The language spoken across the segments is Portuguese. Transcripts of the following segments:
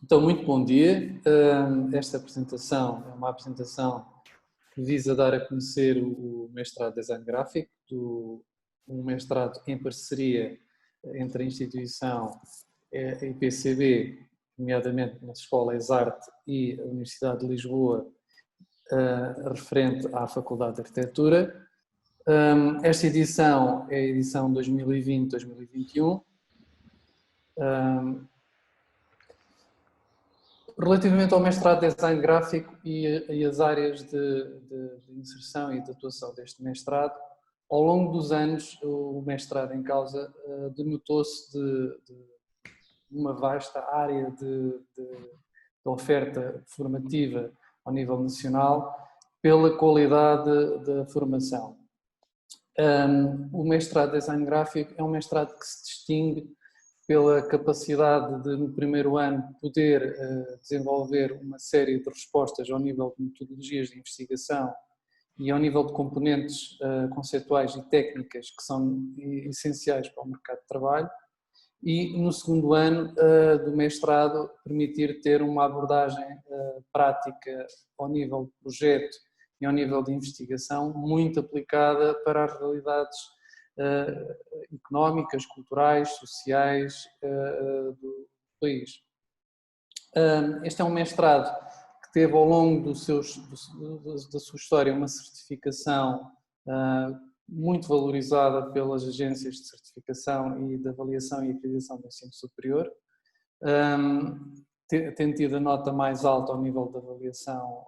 Então, muito bom dia. Esta apresentação é uma apresentação que visa dar a conhecer o mestrado de Design Gráfico, um mestrado em parceria entre a instituição IPCB, nomeadamente na Escola Exarte e a Universidade de Lisboa, referente à Faculdade de Arquitetura. Esta edição é a edição 2020-2021. Relativamente ao mestrado de design gráfico e as áreas de inserção e de atuação deste mestrado, ao longo dos anos o mestrado em causa denotou-se de uma vasta área de oferta formativa ao nível nacional pela qualidade da formação. O mestrado de design gráfico é um mestrado que se distingue pela capacidade de, no primeiro ano, poder desenvolver uma série de respostas ao nível de metodologias de investigação e ao nível de componentes conceituais e técnicas que são essenciais para o mercado de trabalho, e no segundo ano do mestrado permitir ter uma abordagem prática ao nível de projeto e ao nível de investigação muito aplicada para as realidades económicas, culturais, sociais do país. Este é um mestrado que teve ao longo da sua história uma certificação muito valorizada pelas agências de certificação e de avaliação e acreditação do ensino superior, tendo tido a nota mais alta ao nível da avaliação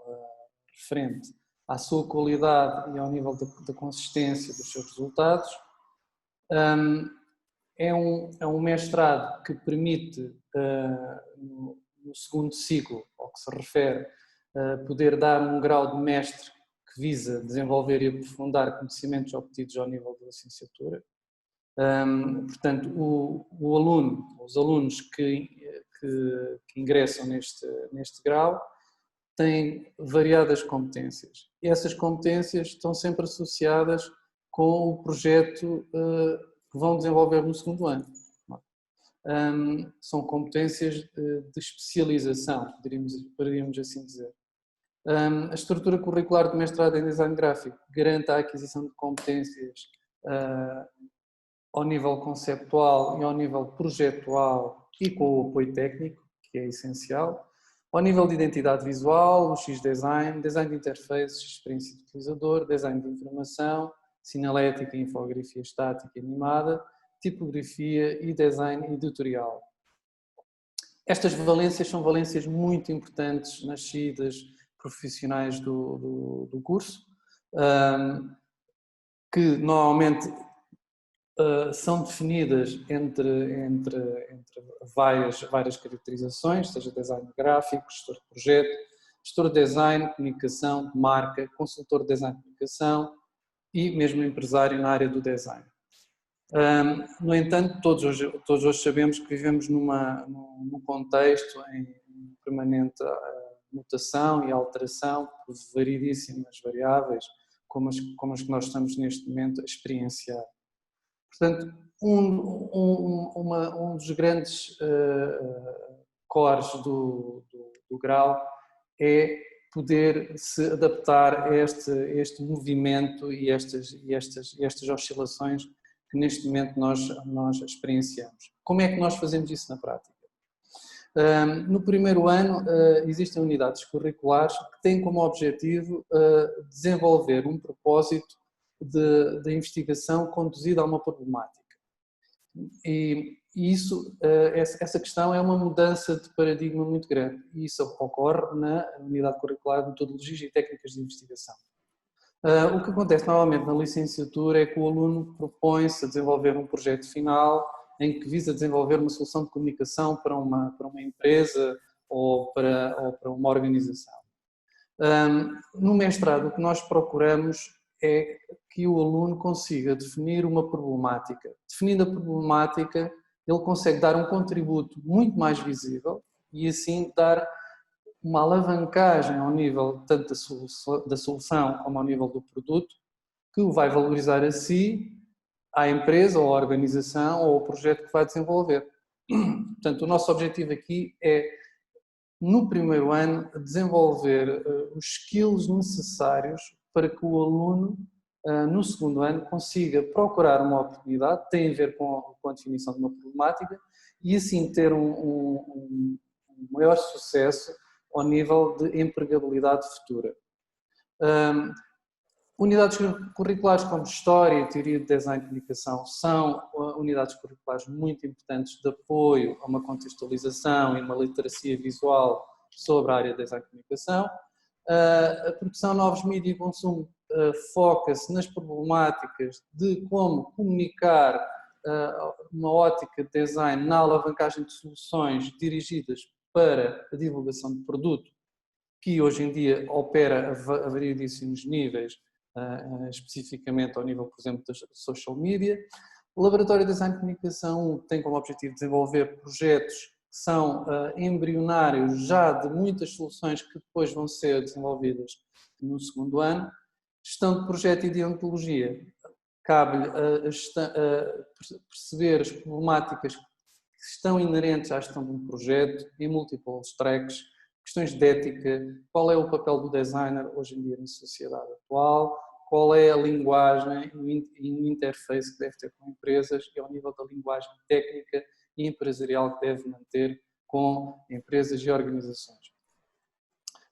referente à sua qualidade e ao nível da consistência dos seus resultados. É um mestrado que permite, no segundo ciclo, ao que se refere, poder dar um grau de mestre que visa desenvolver e aprofundar conhecimentos obtidos ao nível da licenciatura. Portanto, os alunos que ingressam neste grau têm variadas competências e essas competências estão sempre associadas com o projeto que vão desenvolver no segundo ano. São competências de especialização, poderíamos assim dizer. A estrutura curricular do mestrado em design gráfico garante a aquisição de competências ao nível conceptual e ao nível projetual e com o apoio técnico, que é essencial. Ao nível de identidade visual, o X-Design, design de interfaces, experiência de utilizador, design de informação, sinalética, infografia estática e animada, tipografia e design editorial. Estas valências são valências muito importantes nas saídas profissionais do curso, que normalmente são definidas entre várias caracterizações, seja design gráfico, gestor de projeto, gestor de design, comunicação, marca, consultor de design de comunicação e mesmo empresário na área do design. No entanto, todos hoje sabemos que vivemos num contexto em permanente mutação e alteração por variedíssimas variáveis, como as que nós estamos neste momento a experienciar. Portanto, um dos grandes cores do grau é poder se adaptar a este movimento e estas oscilações que neste momento nós experienciamos. Como é que nós fazemos isso na prática? No primeiro ano existem unidades curriculares que têm como objetivo desenvolver um propósito de investigação conduzida a uma problemática. E essa questão é uma mudança de paradigma muito grande e isso ocorre na unidade curricular de metodologias e técnicas de investigação. O que acontece normalmente na licenciatura é que o aluno propõe-se a desenvolver um projeto final em que visa desenvolver uma solução de comunicação para uma empresa ou para uma organização. No mestrado, o que nós procuramos é que o aluno consiga definir uma problemática. Definindo a problemática, ele consegue dar um contributo muito mais visível e assim dar uma alavancagem ao nível tanto da solução como ao nível do produto, que o vai valorizar a si, à empresa ou à organização ou ao projeto que vai desenvolver. Portanto, o nosso objetivo aqui é no primeiro ano, desenvolver os skills necessários para que o aluno, no segundo ano, consiga procurar uma oportunidade, tem a ver com a definição de uma problemática, e assim ter um maior sucesso ao nível de empregabilidade futura. Unidades curriculares como História e Teoria de Design e Comunicação são unidades curriculares muito importantes de apoio a uma contextualização e uma literacia visual sobre a área de Design e Comunicação. A produção de novos mídias e consumo foca-se nas problemáticas de como comunicar uma ótica de design na alavancagem de soluções dirigidas para a divulgação de produto, que hoje em dia opera a variedíssimos níveis, especificamente ao nível, por exemplo, das social media. O Laboratório de Design de Comunicação tem como objetivo desenvolver projetos que são embrionários já de muitas soluções que depois vão ser desenvolvidas no segundo ano. Gestão de projeto e deontologia. Cabe-lhe perceber as problemáticas que estão inerentes à gestão de um projeto em múltiplos tracks, questões de ética, qual é o papel do designer hoje em dia na sociedade atual, qual é a linguagem e o interface que deve ter com empresas e ao nível da linguagem técnica e empresarial que deve manter com empresas e organizações.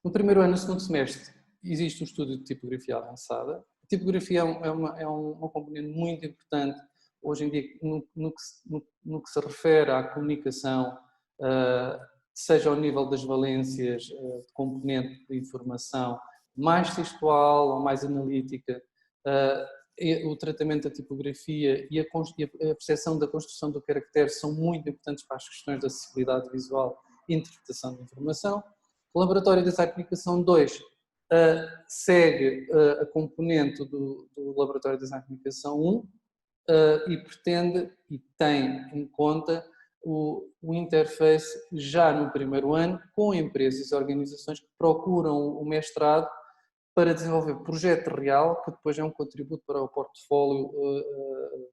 No primeiro ano, no segundo semestre, existe um estudo de tipografia avançada. A tipografia é uma componente muito importante hoje em dia no que se refere à comunicação, seja ao nível das valências de componente de informação mais textual ou mais analítica, o tratamento da tipografia e a percepção da construção do caractere são muito importantes para as questões da acessibilidade visual e interpretação da informação. O Laboratório de Design de Comunicação 2 segue a componente do Laboratório de Design de Comunicação 1 e pretende e tem em conta o interface já no primeiro ano com empresas e organizações que procuram o mestrado para desenvolver projeto real que depois é um contributo para o portfólio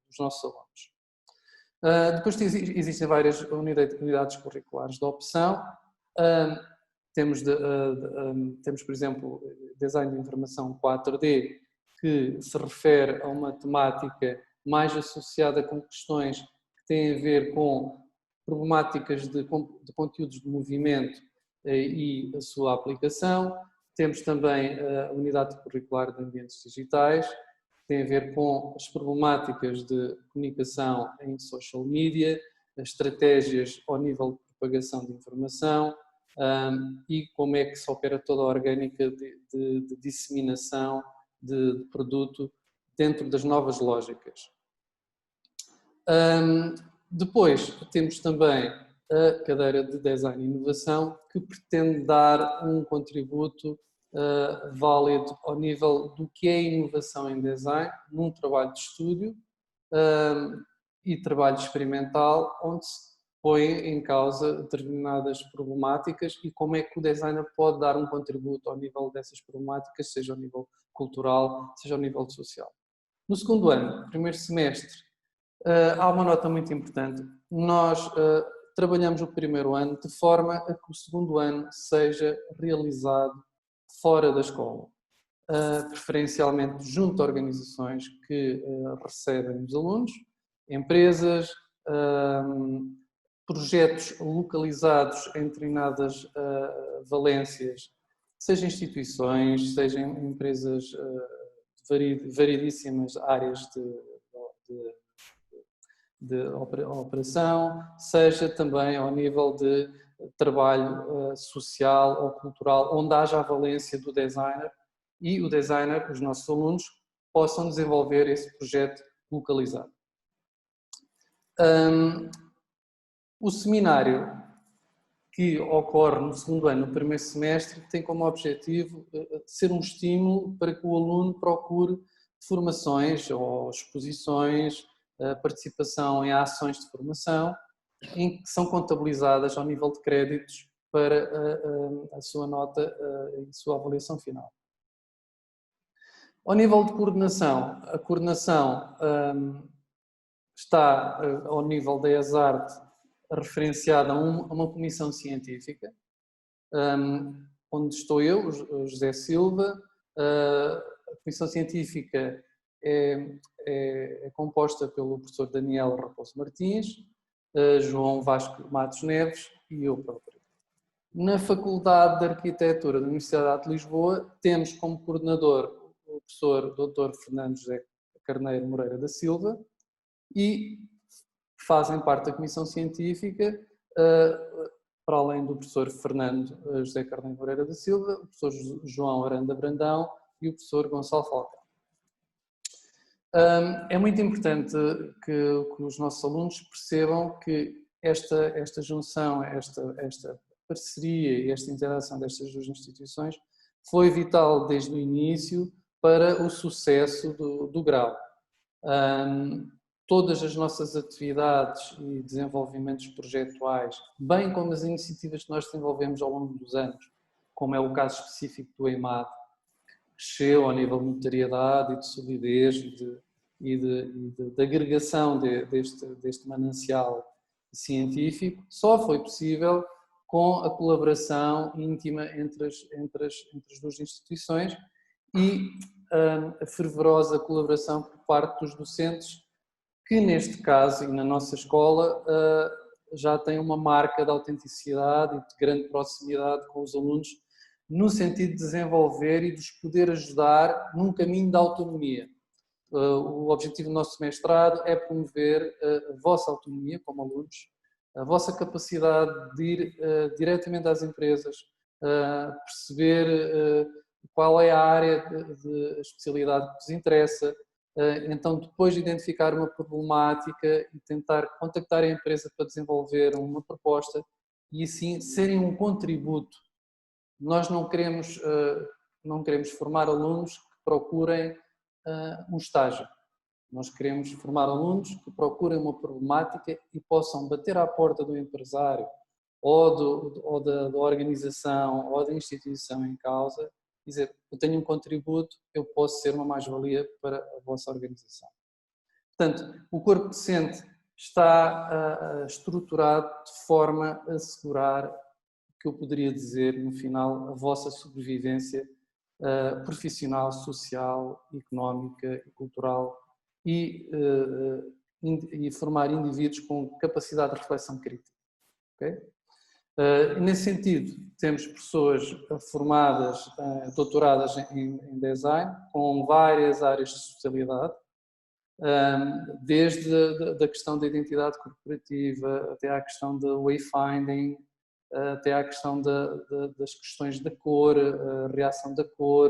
dos nossos alunos. Depois existem várias unidades curriculares de opção. Temos, por exemplo, Design de Informação 4D, que se refere a uma temática mais associada com questões que têm a ver com problemáticas de conteúdos de movimento e a sua aplicação. Temos também a unidade curricular de ambientes digitais, que tem a ver com as problemáticas de comunicação em social media, as estratégias ao nível de propagação de informação e como é que se opera toda a orgânica de disseminação de produto dentro das novas lógicas. Depois temos também a cadeira de Design e Inovação, que pretende dar um contributo válido ao nível do que é inovação em design, num trabalho de estúdio e trabalho experimental, onde se põe em causa determinadas problemáticas e como é que o designer pode dar um contributo ao nível dessas problemáticas, seja ao nível cultural, seja ao nível social. No segundo ano, primeiro semestre, há uma nota muito importante. Nós trabalhamos o primeiro ano de forma a que o segundo ano seja realizado fora da escola, preferencialmente junto a organizações que recebem os alunos, empresas, projetos localizados em determinadas valências, seja instituições, seja empresas de variedíssimas áreas de operação, seja também ao nível de trabalho social ou cultural, onde haja a valência do designer e o designer, os nossos alunos, possam desenvolver esse projeto localizado. O seminário que ocorre no segundo ano, no primeiro semestre, tem como objetivo ser um estímulo para que o aluno procure formações ou exposições, participação em ações de formação, em que são contabilizadas ao nível de créditos para a sua nota e a sua avaliação final. Ao nível de coordenação, a coordenação está ao nível da ESART referenciada a uma comissão científica onde estou eu, o José Silva. A Comissão Científica é composta pelo professor Daniel Raposo Martins, João Vasco Matos Neves e eu próprio. Na Faculdade de Arquitetura da Universidade de Lisboa, temos como coordenador o professor Dr. Fernando José Carneiro Moreira da Silva e fazem parte da Comissão Científica, para além do professor Fernando José Carneiro Moreira da Silva, o professor João Aranda Brandão e o professor Gonçalo Falcão. É muito importante que os nossos alunos percebam que esta junção, esta parceria e esta interação destas duas instituições foi vital desde o início para o sucesso do grau. Todas as nossas atividades e desenvolvimentos projetuais, bem como as iniciativas que nós desenvolvemos ao longo dos anos, como é o caso específico do EIMAD, que cresceu ao nível de notoriedade e de solidez e de agregação deste manancial científico, só foi possível com a colaboração íntima entre as duas instituições e a fervorosa colaboração por parte dos docentes, que neste caso e na nossa escola já tem uma marca de autenticidade e de grande proximidade com os alunos, no sentido de desenvolver e de os poder ajudar num caminho da autonomia. O objetivo do nosso mestrado é promover a vossa autonomia como alunos, a vossa capacidade de ir diretamente às empresas, perceber qual é a área de especialidade que vos interessa, então depois de identificar uma problemática e tentar contactar a empresa para desenvolver uma proposta e assim serem um contributo. Nós não queremos formar alunos que procurem um estágio. Nós queremos formar alunos que procurem uma problemática e possam bater à porta do empresário ou da organização ou da instituição em causa e dizer: eu tenho um contributo, eu posso ser uma mais-valia para a vossa organização. Portanto, o corpo docente está estruturado de forma a assegurar, que eu poderia dizer no final, a vossa sobrevivência profissional, social, económica e cultural e formar indivíduos com capacidade de reflexão crítica. Okay? Nesse sentido, temos pessoas formadas, doutoradas em design, com várias áreas de especialidade, desde a questão da identidade corporativa, até à questão do wayfinding, até à questão das questões da cor, a reação da cor,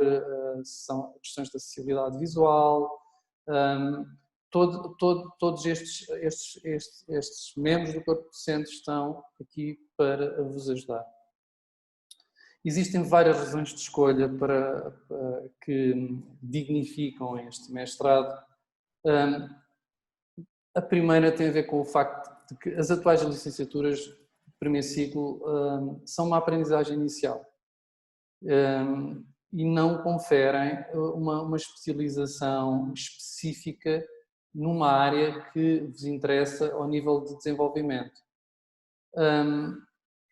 são questões da acessibilidade visual. Todos estes membros do corpo docente estão aqui para vos ajudar. Existem várias razões de escolha que dignificam este mestrado. A primeira tem a ver com o facto de que as atuais licenciaturas do primeiro ciclo são uma aprendizagem inicial e não conferem uma especialização específica numa área que vos interessa ao nível de desenvolvimento.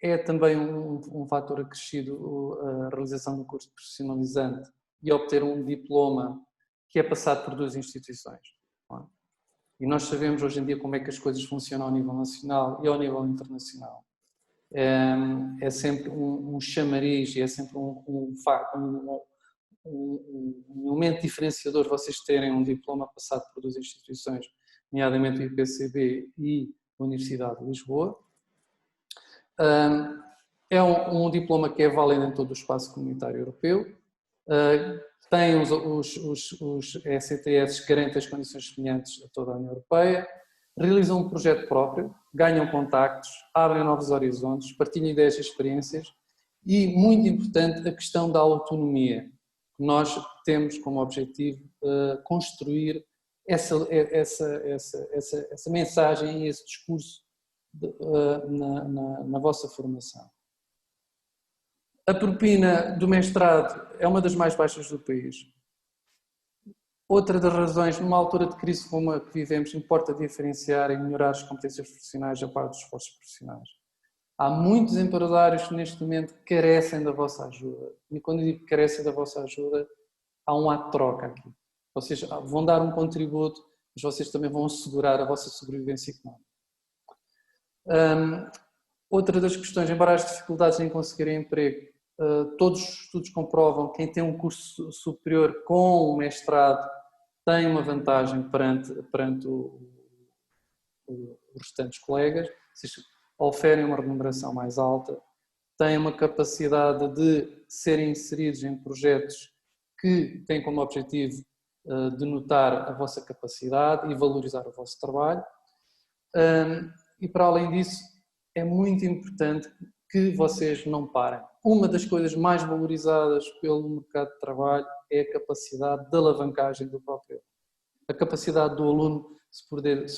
É também um fator acrescido a realização do curso profissionalizante e obter um diploma que é passado por duas instituições. E nós sabemos hoje em dia como é que as coisas funcionam ao nível nacional e ao nível internacional. É sempre um chamariz e é sempre um elemento diferenciador vocês terem um diploma passado por duas instituições, nomeadamente o IPCB e a Universidade de Lisboa. É um diploma que é válido em todo o espaço comunitário europeu. Tem os ECTS que garantem as condições semelhantes a toda a União Europeia, realizam um projeto próprio, ganham contactos, abrem novos horizontes, partilham ideias e experiências e, muito importante, a questão da autonomia. Nós temos como objetivo construir essa mensagem e esse discurso na vossa formação. A propina do mestrado é uma das mais baixas do país. Outra das razões, numa altura de crise como a que vivemos, importa diferenciar e melhorar as competências profissionais a par dos esforços profissionais. Há muitos empresários que neste momento carecem da vossa ajuda. E quando eu digo que carecem da vossa ajuda, há um ato de troca aqui. Vocês vão dar um contributo, mas vocês também vão assegurar a vossa sobrevivência económica. Outra das questões, embora as dificuldades em conseguir emprego, todos os estudos comprovam que quem tem um curso superior com um mestrado tem uma vantagem perante os restantes colegas, vocês oferem uma remuneração mais alta, têm uma capacidade de serem inseridos em projetos que têm como objetivo denotar a vossa capacidade e valorizar o vosso trabalho. E para além disso, é muito importante que vocês não parem. Uma das coisas mais valorizadas pelo mercado de trabalho é a capacidade de alavancagem do próprio aluno. A capacidade do aluno se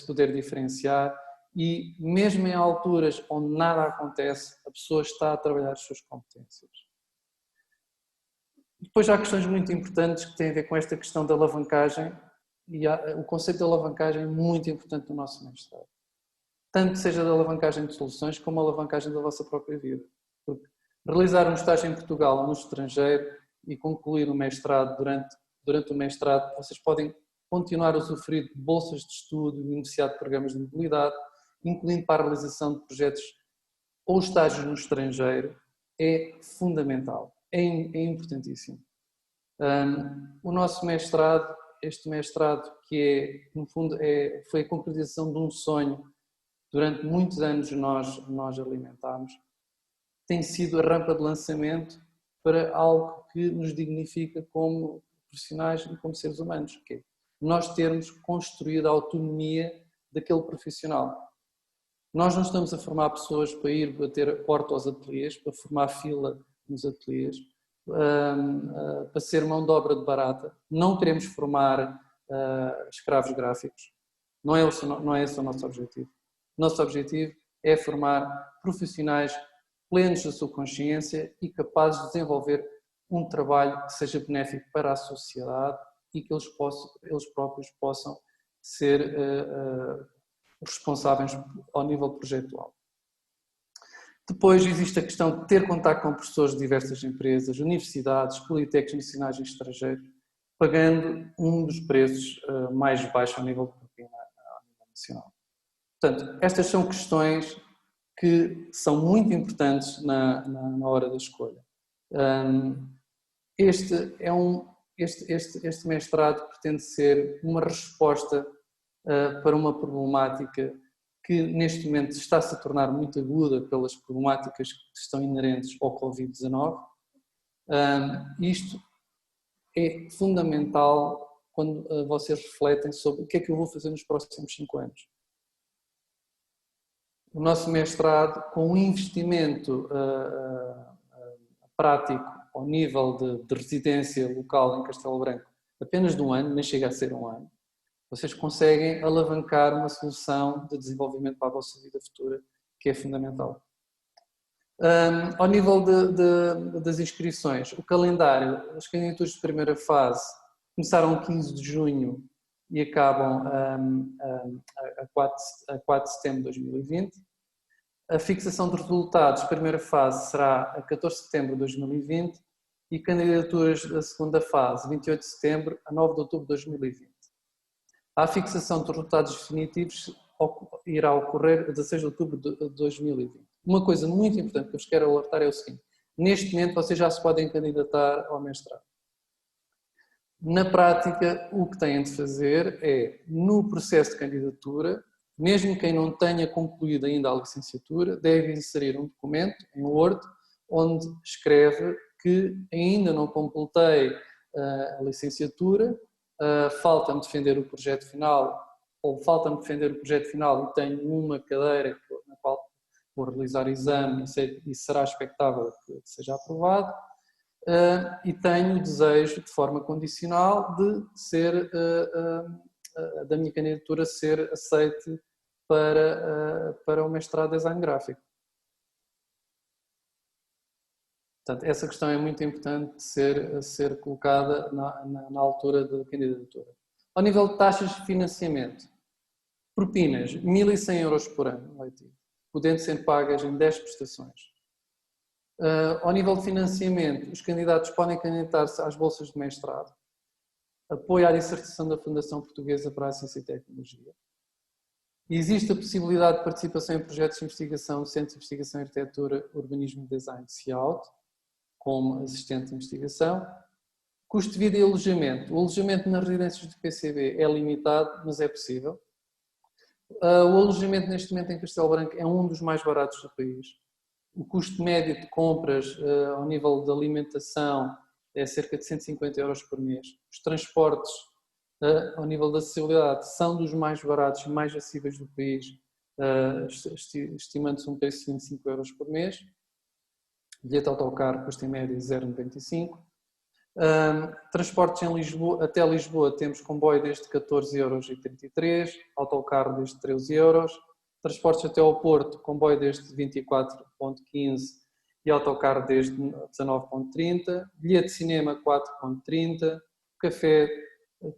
poder diferenciar e mesmo em alturas onde nada acontece, a pessoa está a trabalhar as suas competências. Depois há questões muito importantes que têm a ver com esta questão da alavancagem e o conceito de alavancagem é muito importante no nosso mestrado. Tanto seja da alavancagem de soluções como a alavancagem da vossa própria vida. Porque realizar um estágio em Portugal ou no estrangeiro e concluir o mestrado durante o mestrado, vocês podem continuar a usufruir de bolsas de estudo e beneficiar de programas de mobilidade, incluindo para a realização de projetos ou estágios no estrangeiro, é fundamental, é importantíssimo. O nosso mestrado, este mestrado que no fundo foi a concretização de um sonho, durante muitos anos nós alimentámos, tem sido a rampa de lançamento para algo que nos dignifica como profissionais e como seres humanos, que é nós termos construído a autonomia daquele profissional. Nós não estamos a formar pessoas para ir bater a porta aos ateliês, para formar fila nos ateliês, para ser mão de obra de barata. Não queremos formar escravos gráficos. Não é esse o nosso objetivo. O nosso objetivo é formar profissionais plenos da sua consciência e capazes de desenvolver um trabalho que seja benéfico para a sociedade e que eles próprios possam ser responsáveis ao nível projetual. Depois existe a questão de ter contacto com professores de diversas empresas, universidades, politécnicos nacionais e estrangeiros, pagando um dos preços mais baixos ao nível de propina a nível nacional. Portanto, estas são questões que são muito importantes na hora da escolha. Este mestrado pretende ser uma resposta para uma problemática que neste momento está-se a tornar muito aguda pelas problemáticas que estão inerentes ao Covid-19. Isto é fundamental quando vocês refletem sobre o que é que eu vou fazer nos próximos 5 anos. O nosso mestrado, com um investimento prático ao nível de residência local em Castelo Branco, apenas de 1 ano, nem chega a ser 1 ano, vocês conseguem alavancar uma solução de desenvolvimento para a vossa vida futura, que é fundamental. Ao nível das inscrições, o calendário, as candidaturas de primeira fase começaram a 15 de junho e acabam a 4 de setembro de 2020. A fixação de resultados, primeira fase, será a 14 de setembro de 2020 e candidaturas da segunda fase, 28 de setembro a 9 de outubro de 2020. A fixação de resultados definitivos irá ocorrer a 16 de outubro de 2020. Uma coisa muito importante que eu vos quero alertar é o seguinte: neste momento vocês já se podem candidatar ao mestrado. Na prática, o que têm de fazer é, no processo de candidatura, mesmo quem não tenha concluído ainda a licenciatura, deve inserir um documento em Word onde escreve que ainda não completei a licenciatura, falta-me defender o projeto final, ou falta-me defender o projeto final e tenho uma cadeira na qual vou realizar exame e será expectável que seja aprovado, e tenho o desejo, de forma condicional, da minha candidatura ser aceite para o mestrado de design gráfico. Portanto, essa questão é muito importante de ser colocada na altura da candidatura. Ao nível de taxas de financiamento, propinas, 1.100 € por ano letivo. podendo ser pagas em 10 prestações. Ao nível de financiamento, os candidatos podem candidatar-se às bolsas de mestrado, apoio à dissertação da Fundação Portuguesa para a Ciência e Tecnologia. Existe a possibilidade de participação em projetos de investigação no Centro de Investigação em Arquitetura, Urbanismo e Design, CIAUT, como assistente de investigação. Custo de vida e alojamento. O alojamento nas residências do PCB é limitado, mas é possível. O alojamento neste momento em Castelo Branco é um dos mais baratos do país. O custo médio de compras ao nível de alimentação é cerca de 150 euros por mês. Os transportes ao nível da acessibilidade são dos mais baratos e mais acessíveis do país, estimando-se um preço de 25 euros por mês. Bilhete autocarro custa em média 0,95. Transportes em Lisboa, até Lisboa temos comboio desde 14,33 €, autocarro desde 13 €, transportes até ao Porto, comboio desde 24,15 € e autocarro desde 19,30 €, bilhete de cinema 4,30 €, café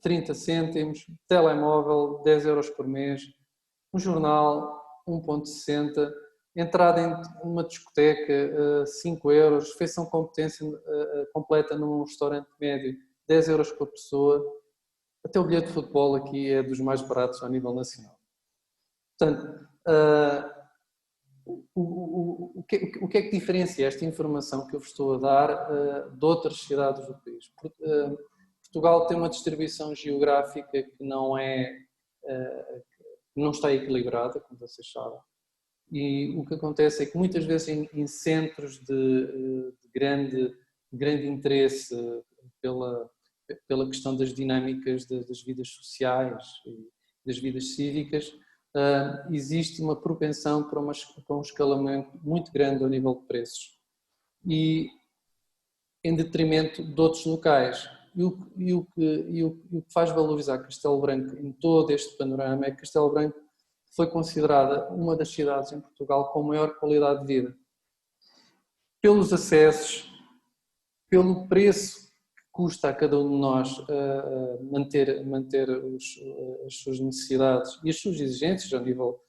30 cêntimos, telemóvel 10 € por mês, um jornal 1,60 €, entrada em uma discoteca 5 €, refeição de competência completa num restaurante médio 10 € por pessoa, até o bilhete de futebol aqui é dos mais baratos a nível nacional. Portanto, o que é que diferencia esta informação que eu vos estou a dar de outras cidades do país? Portugal tem uma distribuição geográfica que não está equilibrada, como vocês sabem. E o que acontece é que muitas vezes em centros de grande interesse pela questão das dinâmicas das vidas sociais e das vidas cívicas, existe uma propensão para um escalamento muito grande ao nível de preços e em detrimento de outros locais. E o que faz valorizar Castelo Branco em todo este panorama é que Castelo Branco foi considerada uma das cidades em Portugal com maior qualidade de vida. Pelos acessos, pelo preço que custa a cada um de nós manter as suas necessidades e as suas exigências ao nível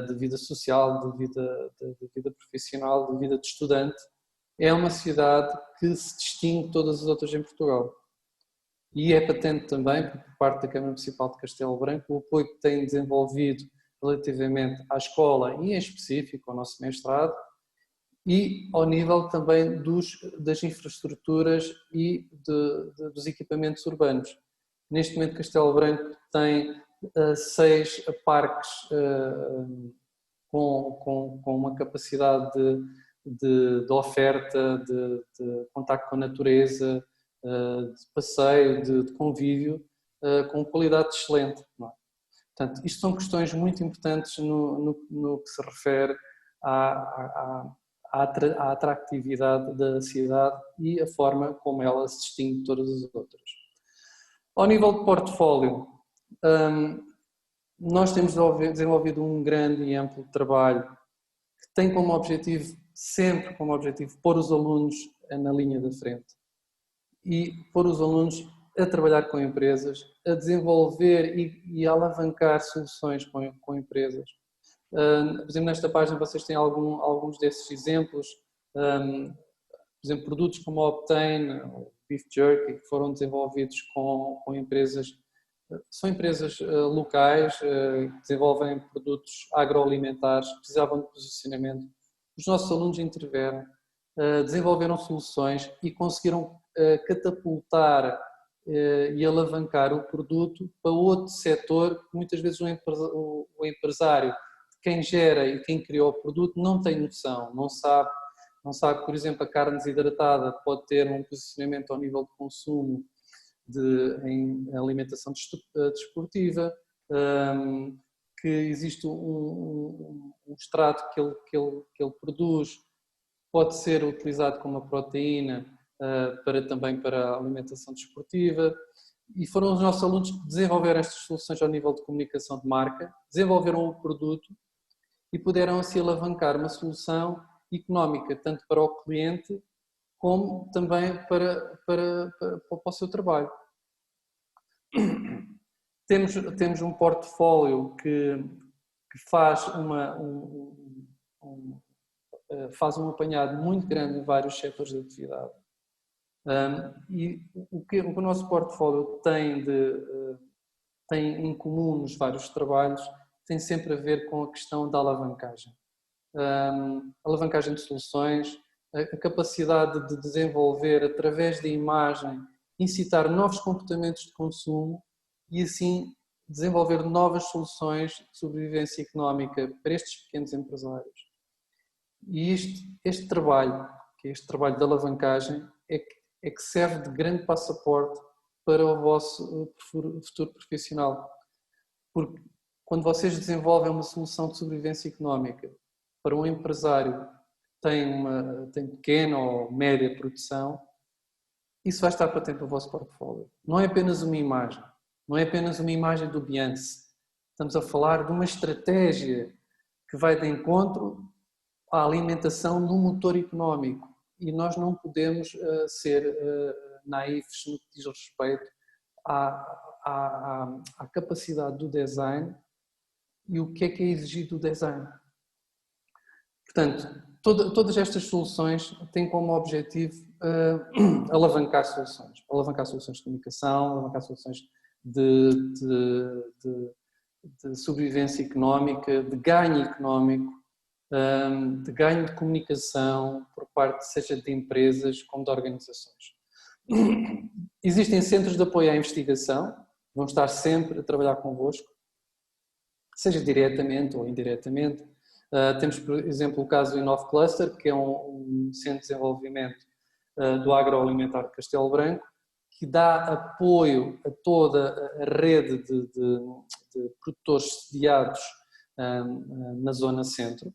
de vida social, de vida profissional, de vida de estudante, é uma cidade que se distingue de todas as outras em Portugal. E é patente também, por parte da Câmara Municipal de Castelo Branco, o apoio que tem desenvolvido relativamente à escola e em específico ao nosso mestrado e ao nível também das infraestruturas e dos equipamentos urbanos. Neste momento Castelo Branco tem 6 parques com uma capacidade de oferta, de contacto com a natureza, de passeio, de convívio, com qualidade excelente. Não é? Portanto, isto são questões muito importantes no que se refere à atratividade da cidade e a forma como ela se distingue de todas as outras. Ao nível de portfólio, nós temos desenvolvido um grande e amplo trabalho que tem como objetivo, sempre como objetivo, pôr os alunos na linha da frente e pôr os alunos a trabalhar com empresas, a desenvolver e a alavancar soluções com empresas. Por exemplo, nesta página vocês têm alguns desses exemplos, por exemplo, produtos como o Obtain, o Beef Jerky, que foram desenvolvidos com empresas, são empresas locais que desenvolvem produtos agroalimentares, precisavam de posicionamento. Os nossos alunos intervieram, desenvolveram soluções e conseguiram catapultar e alavancar o produto para outro setor que muitas vezes o empresário, quem gera e quem criou o produto, não tem noção, não sabe, por exemplo, a carne desidratada pode ter um posicionamento ao nível de consumo em alimentação desportiva, que existe um extrato que ele produz, pode ser utilizado como uma proteína também para a alimentação desportiva, e foram os nossos alunos que desenvolveram estas soluções ao nível de comunicação de marca, desenvolveram o produto e puderam assim alavancar uma solução económica tanto para o cliente como também para o seu trabalho. Temos um portfólio que faz faz um apanhado muito grande em vários setores de atividade. E o que o nosso portfólio tem em comum nos vários trabalhos tem sempre a ver com a questão da alavancagem. Alavancagem de soluções, a capacidade de desenvolver através da imagem, incitar novos comportamentos de consumo e assim desenvolver novas soluções de sobrevivência económica para estes pequenos empresários. E este trabalho, que é este trabalho de alavancagem, é que serve de grande passaporte para o vosso futuro profissional. Porque quando vocês desenvolvem uma solução de sobrevivência económica para um empresário que tem pequena ou média produção, isso vai estar patente no vosso portfólio. Não é apenas uma imagem, não é apenas uma imagem do Beyoncé. Estamos a falar de uma estratégia que vai de encontro à alimentação do motor económico e nós não podemos ser naifes no que diz respeito à capacidade do design e o que é exigido do design. Portanto, todas estas soluções têm como objetivo alavancar soluções de comunicação, alavancar soluções de sobrevivência económica, de ganho económico, de ganho de comunicação por parte seja de empresas como de organizações. Existem centros de apoio à investigação, vão estar sempre a trabalhar convosco, seja diretamente ou indiretamente. Temos, por exemplo, o caso do Inove Cluster, que é um centro de desenvolvimento do agroalimentar de Castelo Branco, que dá apoio a toda a rede de produtores sediados na zona centro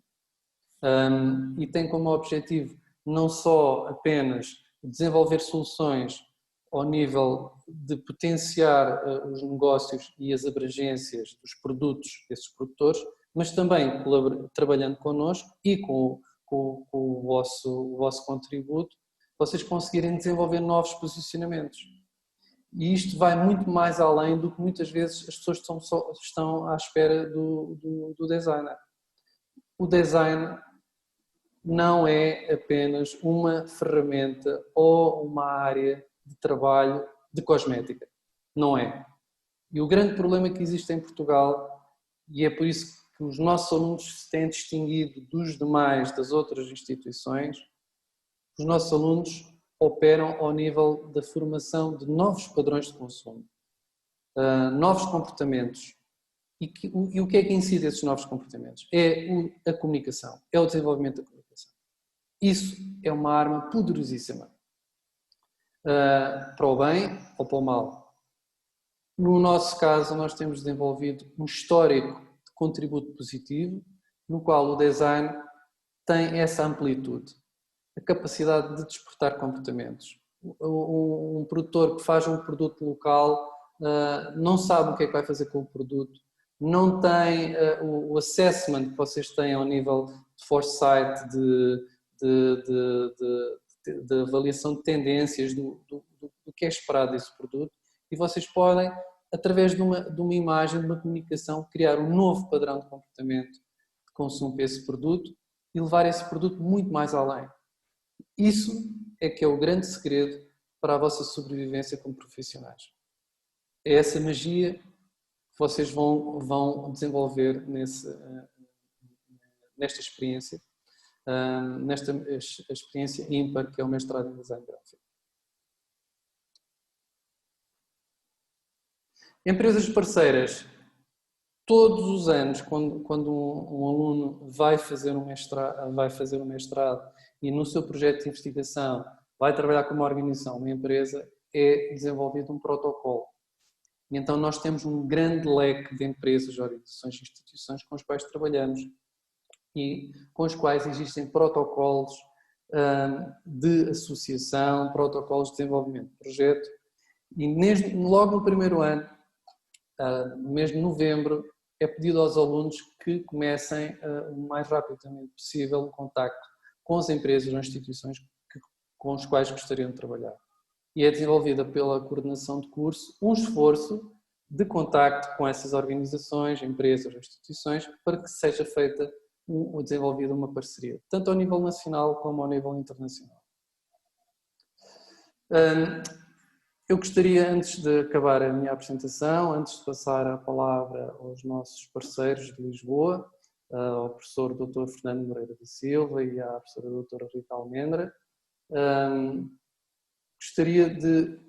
e tem como objetivo não só apenas desenvolver soluções ao nível de potenciar os negócios e as abrangências dos produtos desses produtores, mas também trabalhando connosco e com o vosso contributo, vocês conseguirem desenvolver novos posicionamentos. E isto vai muito mais além do que muitas vezes as pessoas estão à espera do designer. O design não é apenas uma ferramenta ou uma área de trabalho de cosmética. Não é. E o grande problema que existe em Portugal, e é por isso que os nossos alunos se têm distinguido dos demais das outras instituições, os nossos alunos operam ao nível da formação de novos padrões de consumo, novos comportamentos. E o que é que incide esses novos comportamentos? É a comunicação, é o desenvolvimento da comunicação. Isso é uma arma poderosíssima, para o bem ou para o mal. No nosso caso, nós temos desenvolvido um histórico de contributo positivo, no qual o design tem essa amplitude, a capacidade de despertar comportamentos. Um produtor que faz um produto local não sabe o que é que vai fazer com o produto, não tem o assessment que vocês têm ao nível de foresight, de avaliação de tendências do que é esperado desse produto, e vocês podem, através de uma imagem, de uma comunicação, criar um novo padrão de comportamento de consumo para esse produto e levar esse produto muito mais além. Isso é que é o grande segredo para a vossa sobrevivência como profissionais. É essa magia que vocês vão desenvolver nesta experiência, nesta experiência ímpar que é o mestrado em design gráfico. Empresas parceiras. Todos os anos, quando um aluno vai fazer um mestrado e no seu projeto de investigação vai trabalhar com uma organização, uma empresa, é desenvolvido um protocolo. E então nós temos um grande leque de empresas, organizações e instituições com as quais trabalhamos e com os quais existem protocolos de associação, protocolos de desenvolvimento de projeto. E logo no primeiro ano, no mês de novembro, é pedido aos alunos que comecem o mais rapidamente possível o contacto com as empresas ou instituições com as quais gostariam de trabalhar. E é desenvolvida pela coordenação de curso um esforço de contacto com essas organizações, empresas ou instituições para que seja feita desenvolvida uma parceria, tanto ao nível nacional como ao nível internacional. Eu gostaria, antes de acabar a minha apresentação, antes de passar a palavra aos nossos parceiros de Lisboa, ao professor Dr. Fernando Moreira da Silva e à professora doutora Rita Almendra, gostaria de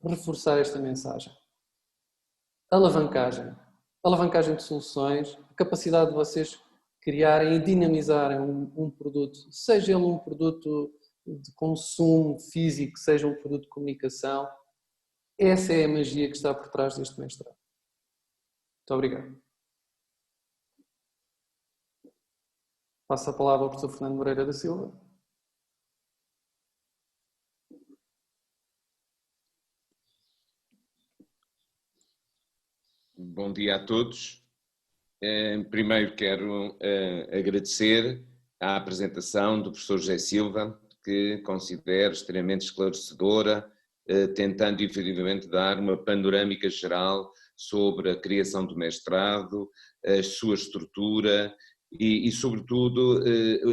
reforçar esta mensagem. Alavancagem de soluções, a capacidade de vocês criarem e dinamizarem um produto, seja ele um produto de consumo físico, seja um produto de comunicação, essa é a magia que está por trás deste mestrado. Muito obrigado. Passo a palavra ao professor Fernando Moreira da Silva. Bom dia a todos. Primeiro quero agradecer a apresentação do professor José Silva, que considero extremamente esclarecedora, tentando efetivamente dar uma panorâmica geral sobre a criação do mestrado, a sua estrutura e sobretudo,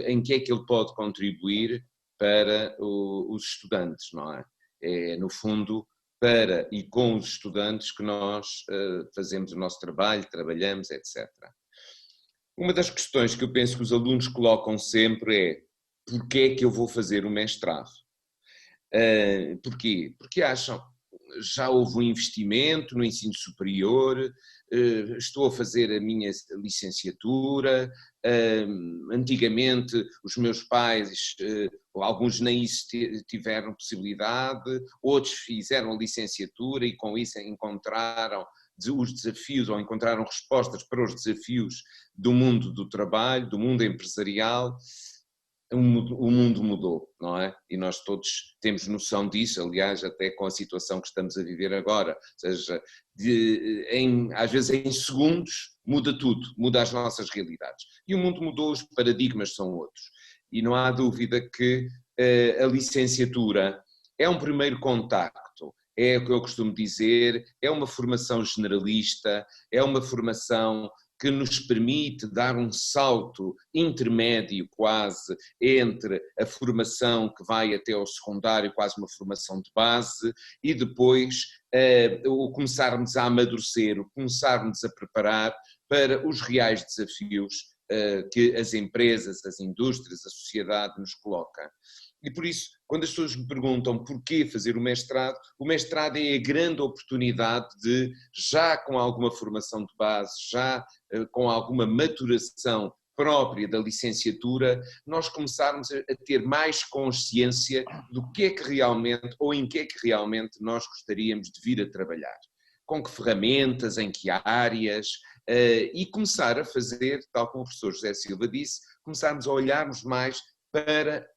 em que é que ele pode contribuir para os estudantes, não é? É, no fundo, para e com os estudantes que nós fazemos o nosso trabalho, trabalhamos, etc. Uma das questões que eu penso que os alunos colocam sempre é: porquê é que eu vou fazer o mestrado? Porquê? Porque acham, já houve um investimento no ensino superior, estou a fazer a minha licenciatura, antigamente os meus pais, alguns nem isso tiveram possibilidade, outros fizeram a licenciatura e com isso encontraram os desafios ou encontraram respostas para os desafios do mundo do trabalho, do mundo empresarial. O mundo mudou, não é? E nós todos temos noção disso, aliás, até com a situação que estamos a viver agora. Ou seja, às vezes em segundos muda tudo, muda as nossas realidades. E o mundo mudou, os paradigmas são outros. E não há dúvida que a licenciatura é um primeiro contacto, é o que eu costumo dizer, é uma formação generalista, é uma formação que nos permite dar um salto intermédio quase entre a formação que vai até ao secundário, quase uma formação de base, e depois o começarmos a amadurecer, o começarmos a preparar para os reais desafios que as empresas, as indústrias, a sociedade nos coloca. E por isso, quando as pessoas me perguntam porquê fazer o mestrado é a grande oportunidade de, já com alguma formação de base, já com alguma maturação própria da licenciatura, nós começarmos a ter mais consciência do que é que realmente, ou em que é que realmente nós gostaríamos de vir a trabalhar. Com que ferramentas, em que áreas, e começar a fazer, tal como o professor José Silva disse, começarmos a olharmos mais para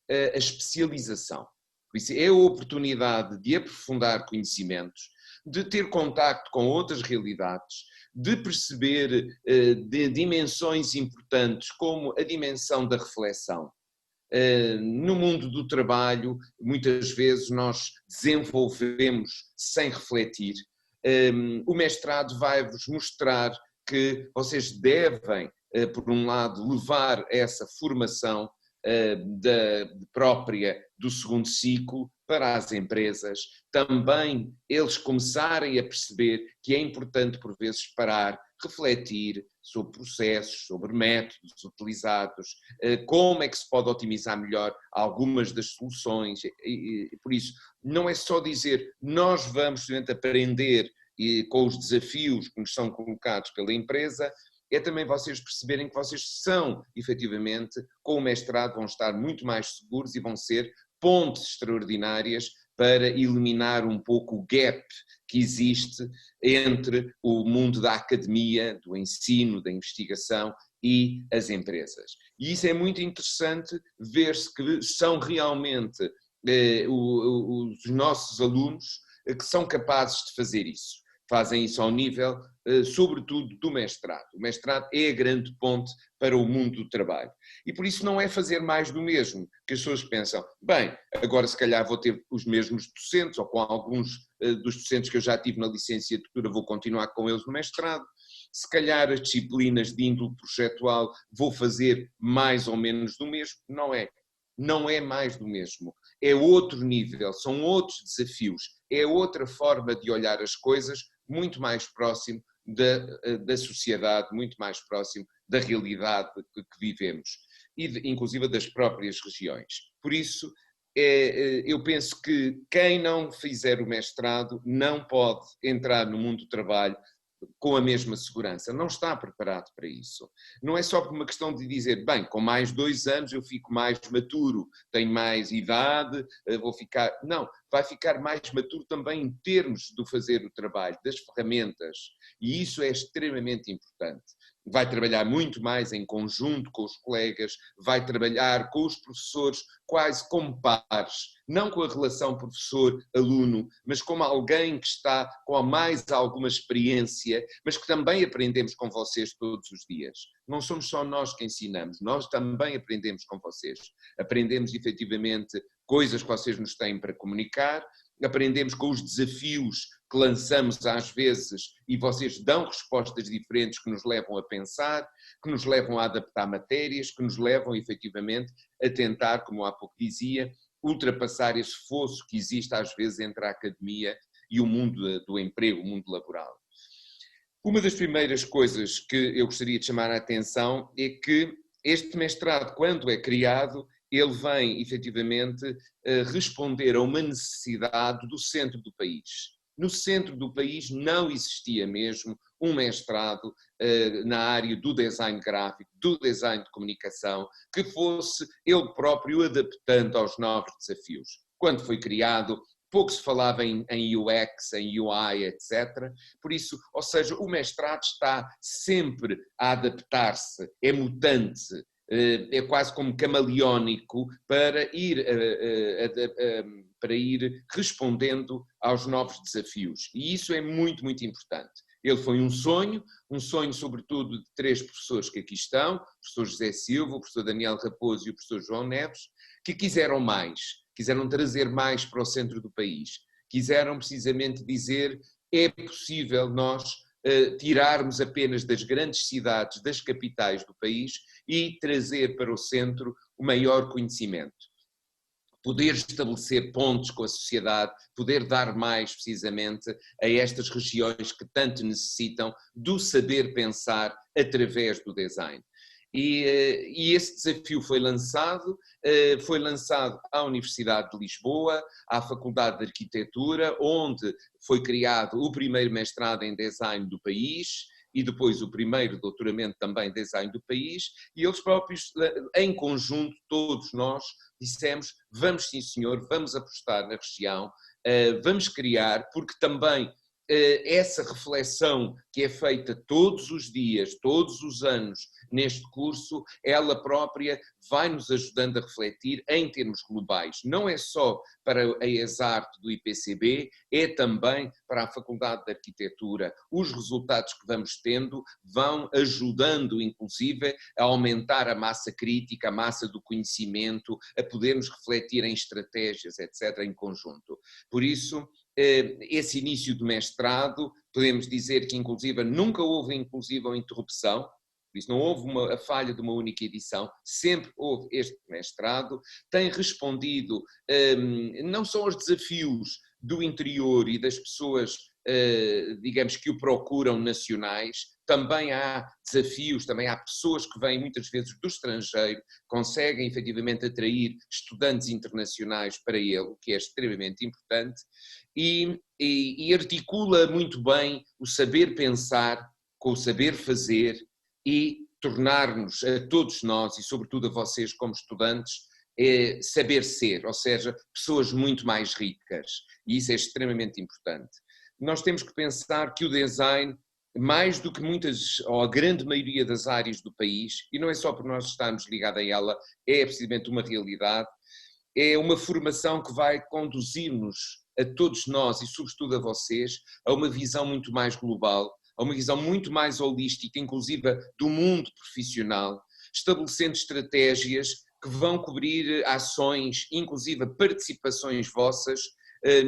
a especialização. Por isso é a oportunidade de aprofundar conhecimentos, de ter contacto com outras realidades, de perceber de dimensões importantes como a dimensão da reflexão. No mundo do trabalho, muitas vezes nós desenvolvemos sem refletir. O mestrado vai-vos mostrar que vocês devem, por um lado, levar essa formação própria do segundo ciclo para as empresas, também eles começarem a perceber que é importante por vezes parar, refletir sobre processos, sobre métodos utilizados, como é que se pode otimizar melhor algumas das soluções, e por isso não é só dizer nós vamos aprender com os desafios que nos são colocados pela empresa, é também vocês perceberem que vocês são, efetivamente, com o mestrado vão estar muito mais seguros e vão ser pontes extraordinárias para eliminar um pouco o gap que existe entre o mundo da academia, do ensino, da investigação e as empresas. E isso é muito interessante ver-se que são realmente os nossos alunos que são capazes de fazer isso. Fazem isso ao nível, sobretudo, do mestrado. O mestrado é a grande ponte para o mundo do trabalho. E por isso não é fazer mais do mesmo, que as pessoas pensam, bem, agora se calhar vou ter os mesmos docentes, ou com alguns dos docentes que eu já tive na licenciatura vou continuar com eles no mestrado. se calhar as disciplinas de índole projetual vou fazer mais ou menos do mesmo. Não é. Não é mais do mesmo. É outro nível, são outros desafios, é outra forma de olhar as coisas, muito mais próximo da sociedade, muito mais próximo da realidade que vivemos e inclusive das próprias regiões. Por isso, eu penso que quem não fizer o mestrado não pode entrar no mundo do trabalho com a mesma segurança, não está preparado para isso. Não é só por uma questão de dizer, bem, com mais 2 anos eu fico mais maturo, tenho mais idade, vou ficar... Não, vai ficar mais maturo também em termos do fazer o trabalho, das ferramentas, e isso é extremamente importante. Vai trabalhar muito mais em conjunto com os colegas, vai trabalhar com os professores quase como pares, não com a relação professor-aluno, mas como alguém que está com mais alguma experiência, mas que também aprendemos com vocês todos os dias. Não somos só nós que ensinamos, nós também aprendemos com vocês. Aprendemos efetivamente coisas que vocês nos têm para comunicar, aprendemos com os desafios que lançamos às vezes e vocês dão respostas diferentes que nos levam a pensar, que nos levam a adaptar matérias, que nos levam efetivamente a tentar, como há pouco dizia, ultrapassar esse fosso que existe às vezes entre a academia e o mundo do emprego, o mundo laboral. Uma das primeiras coisas que eu gostaria de chamar a atenção é que este mestrado, quando é criado, ele vem efetivamente responder a uma necessidade do centro do país. No centro do país não existia mesmo um mestrado na área do design gráfico, do design de comunicação, que fosse ele próprio adaptando aos novos desafios. Quando foi criado, pouco se falava em UX, em UI, etc. Por isso, ou seja, o mestrado está sempre a adaptar-se, é mutante, é quase como camaleónico para ir respondendo aos novos desafios. E isso é muito, muito importante. Ele foi um sonho sobretudo de 3 professores que aqui estão, o professor José Silva, o professor Daniel Raposo e o professor João Neves, que quiseram mais, quiseram trazer mais para o centro do país, quiseram precisamente dizer é possível nós tirarmos apenas das grandes cidades, das capitais do país e trazer para o centro o maior conhecimento. Poder estabelecer pontos com a sociedade, poder dar mais precisamente a estas regiões que tanto necessitam do saber pensar através do design. E esse desafio foi lançado à Universidade de Lisboa, à Faculdade de Arquitetura, onde foi criado o primeiro mestrado em design do país e depois o primeiro doutoramento também em design do país, e eles próprios, em conjunto, todos nós, dissemos, vamos sim senhor, vamos apostar na região, vamos criar, porque também essa reflexão que é feita todos os dias, todos os anos neste curso, ela própria vai nos ajudando a refletir em termos globais. Não é só para a ESART do IPCB, é também para a Faculdade de Arquitetura. Os resultados que vamos tendo vão ajudando, inclusive, a aumentar a massa crítica, a massa do conhecimento, a podermos refletir em estratégias, etc., em conjunto. Por isso, esse início de mestrado, podemos dizer que inclusive nunca houve inclusive uma interrupção, por isso não houve a falha de uma única edição, sempre houve este mestrado, tem respondido não só aos desafios do interior e das pessoas, digamos, que o procuram nacionais, também há desafios, também há pessoas que vêm muitas vezes do estrangeiro, conseguem efetivamente atrair estudantes internacionais para ele, o que é extremamente importante, e articula muito bem o saber pensar com o saber fazer e tornar-nos a todos nós e sobretudo a vocês como estudantes saber ser, ou seja, pessoas muito mais ricas, e isso é extremamente importante. Nós temos que pensar que o design, mais do que muitas, ou a grande maioria das áreas do país, e não é só por nós estarmos ligados a ela, é precisamente uma realidade, é uma formação que vai conduzir-nos a todos nós e sobretudo a vocês a uma visão muito mais global, a uma visão muito mais holística, inclusive do mundo profissional, estabelecendo estratégias que vão cobrir ações, inclusive participações vossas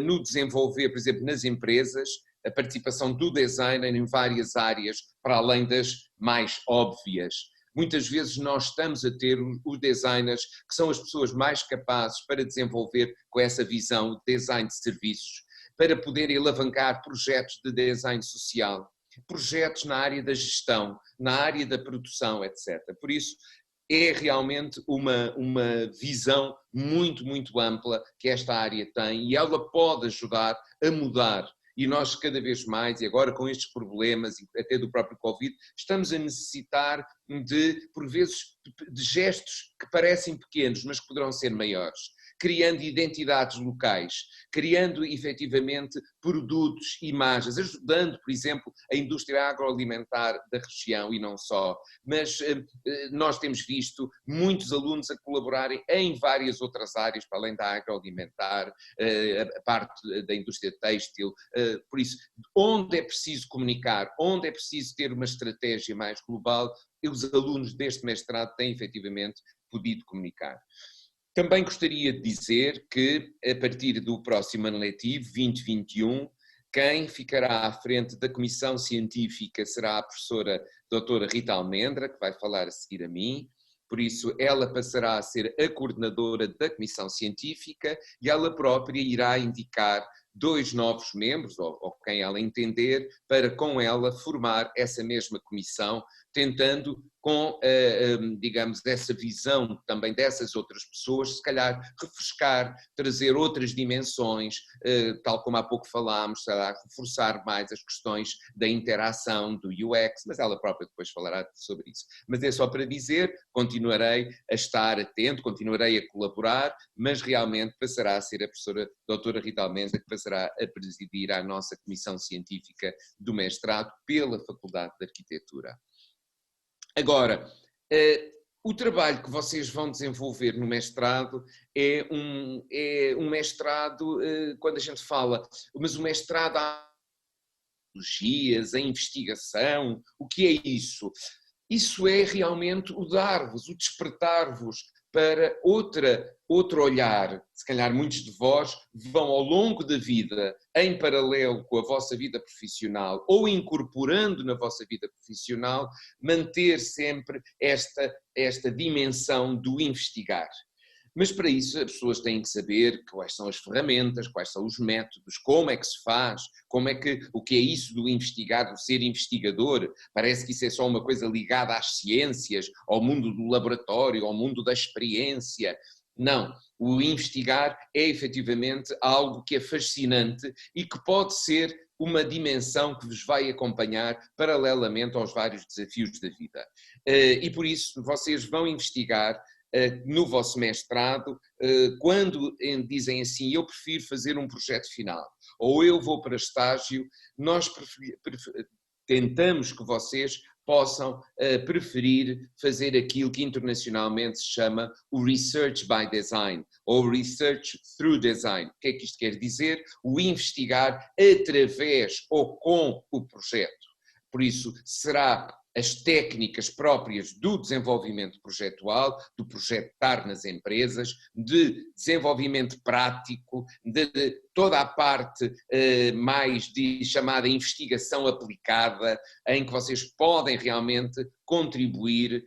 no desenvolver, por exemplo, nas empresas, a participação do designer em várias áreas, para além das mais óbvias. Muitas vezes nós estamos a ter os designers, que são as pessoas mais capazes para desenvolver com essa visão de design de serviços, para poderem alavancar projetos de design social, projetos na área da gestão, na área da produção, etc. Por isso, é realmente uma visão muito, muito ampla que esta área tem e ela pode ajudar a mudar. E nós cada vez mais, e agora com estes problemas, até do próprio Covid, estamos a necessitar de, por vezes, de gestos que parecem pequenos, mas que poderão ser maiores, criando identidades locais, criando efetivamente produtos, imagens, ajudando, por exemplo, a indústria agroalimentar da região e não só. Mas nós temos visto muitos alunos a colaborarem em várias outras áreas, para além da agroalimentar, a parte da indústria têxtil. Por isso, onde é preciso comunicar, onde é preciso ter uma estratégia mais global, os alunos deste mestrado têm efetivamente podido comunicar. Também gostaria de dizer que, a partir do próximo ano letivo, 2021, quem ficará à frente da comissão científica será a professora doutora Rita Almendra, que vai falar a seguir a mim. Por isso, ela passará a ser a coordenadora da comissão científica e ela própria irá indicar 2 novos membros, ou quem ela entender, para com ela formar essa mesma comissão, tentando com, digamos, essa visão também dessas outras pessoas, se calhar refrescar, trazer outras dimensões, tal como há pouco falámos, sei lá, reforçar mais as questões da interação, do UX, mas ela própria depois falará sobre isso. Mas é só para dizer, continuarei a estar atento, continuarei a colaborar, mas realmente passará a ser a professora doutora Rita Almendra que passará a presidir a nossa comissão científica do mestrado pela Faculdade de Arquitetura. Agora, o trabalho que vocês vão desenvolver no mestrado é um mestrado, quando a gente fala, mas o mestrado há tecnologias, a investigação, o que é isso? Isso é realmente o dar-vos, o despertar-vos para outro olhar. Se calhar muitos de vós vão ao longo da vida, em paralelo com a vossa vida profissional ou incorporando na vossa vida profissional, manter sempre esta dimensão do investigar. Mas para isso as pessoas têm que saber quais são as ferramentas, quais são os métodos, como é que se faz, o que é isso do investigar, do ser investigador. Parece que isso é só uma coisa ligada às ciências, ao mundo do laboratório, ao mundo da experiência. Não, o investigar é efetivamente algo que é fascinante e que pode ser uma dimensão que vos vai acompanhar paralelamente aos vários desafios da vida. E por isso vocês vão investigar no vosso mestrado, quando dizem assim, eu prefiro fazer um projeto final, ou eu vou para estágio, nós tentamos que vocês possam preferir fazer aquilo que internacionalmente se chama o Research by Design, ou Research through Design. O que é que isto quer dizer? O investigar através ou com o projeto. Por isso, será as técnicas próprias do desenvolvimento projetual, do projetar nas empresas, de desenvolvimento prático, de toda a parte mais de chamada investigação aplicada, em que vocês podem realmente contribuir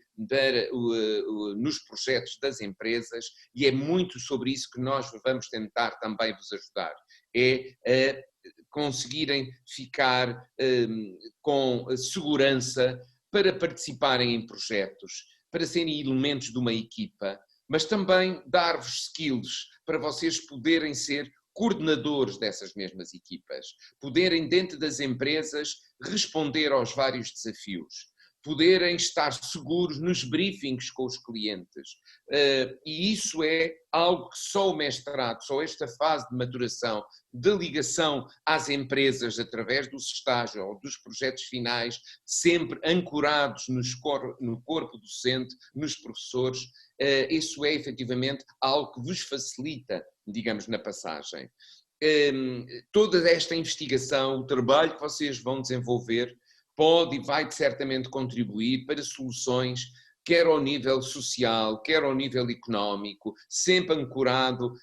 nos projetos das empresas, e é muito sobre isso que nós vamos tentar também vos ajudar. É conseguirem ficar com segurança para participarem em projetos, para serem elementos de uma equipa, mas também dar-vos skills para vocês poderem ser coordenadores dessas mesmas equipas, poderem dentro das empresas responder aos vários desafios, poderem estar seguros nos briefings com os clientes. E isso é algo que só o mestrado, só esta fase de maturação, de ligação às empresas através dos estágios ou dos projetos finais, sempre ancorados no corpo docente, nos professores, isso é efetivamente algo que vos facilita, digamos, na passagem. Toda esta investigação, o trabalho que vocês vão desenvolver, pode e vai certamente contribuir para soluções quer ao nível social, quer ao nível económico, sempre ancorado,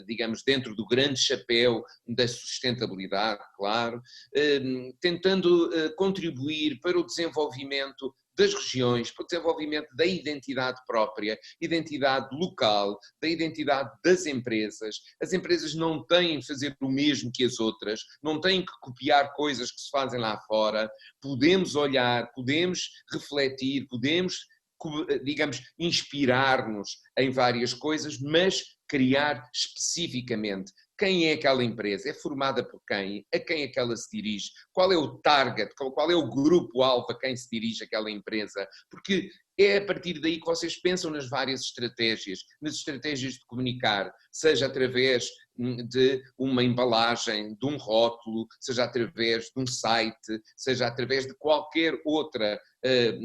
digamos, dentro do grande chapéu da sustentabilidade, claro, tentando contribuir para o desenvolvimento das regiões, para o desenvolvimento da identidade própria, identidade local, da identidade das empresas. As empresas não têm de fazer o mesmo que as outras, não têm que copiar coisas que se fazem lá fora. Podemos olhar, podemos refletir, podemos, digamos, inspirar-nos em várias coisas, mas criar especificamente. Quem é aquela empresa? É formada por quem? A quem é que ela se dirige? Qual é o target? Qual é o grupo-alvo a quem se dirige aquela empresa? Porque é a partir daí que vocês pensam nas várias estratégias, nas estratégias de comunicar, seja através de uma embalagem, de um rótulo, seja através de um site, seja através de qualquer outra,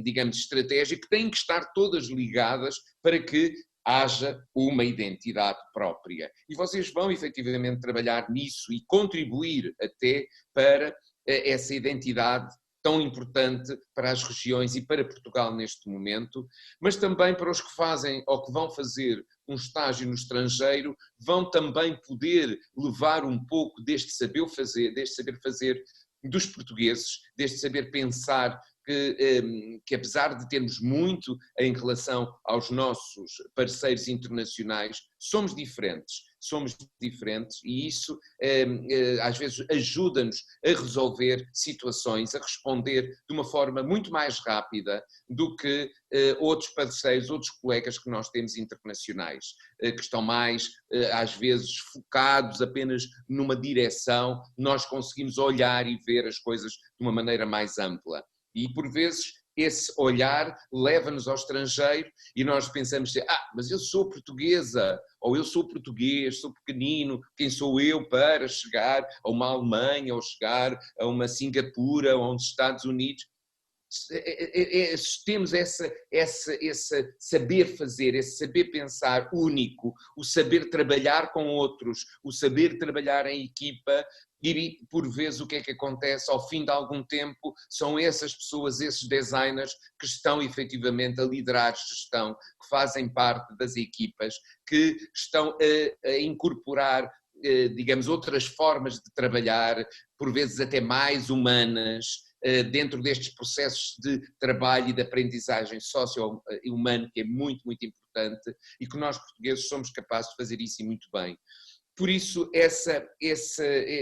digamos, estratégia, que têm que estar todas ligadas para que haja uma identidade própria. E vocês vão efetivamente trabalhar nisso e contribuir até para essa identidade tão importante para as regiões e para Portugal neste momento, mas também para os que fazem ou que vão fazer um estágio no estrangeiro, vão também poder levar um pouco deste saber fazer dos portugueses, deste saber pensar que apesar de termos muito em relação aos nossos parceiros internacionais, somos diferentes e isso às vezes ajuda-nos a resolver situações, a responder de uma forma muito mais rápida do que outros parceiros, outros colegas que nós temos internacionais, que estão mais às vezes focados apenas numa direção. Nós conseguimos olhar e ver as coisas de uma maneira mais ampla. E, por vezes, esse olhar leva-nos ao estrangeiro e nós pensamos, mas eu sou portuguesa, ou eu sou português, sou pequenino, quem sou eu para chegar a uma Alemanha, ou chegar a uma Singapura, ou a uns Estados Unidos? Temos esse saber fazer, esse saber pensar único, o saber trabalhar com outros, o saber trabalhar em equipa. E por vezes o que é que acontece ao fim de algum tempo são essas pessoas, esses designers que estão efetivamente a liderar gestão, que fazem parte das equipas, que estão a incorporar, digamos, outras formas de trabalhar, por vezes até mais humanas, dentro destes processos de trabalho e de aprendizagem socio-humano, que é muito, muito importante e que nós portugueses somos capazes de fazer isso e muito bem. Por isso,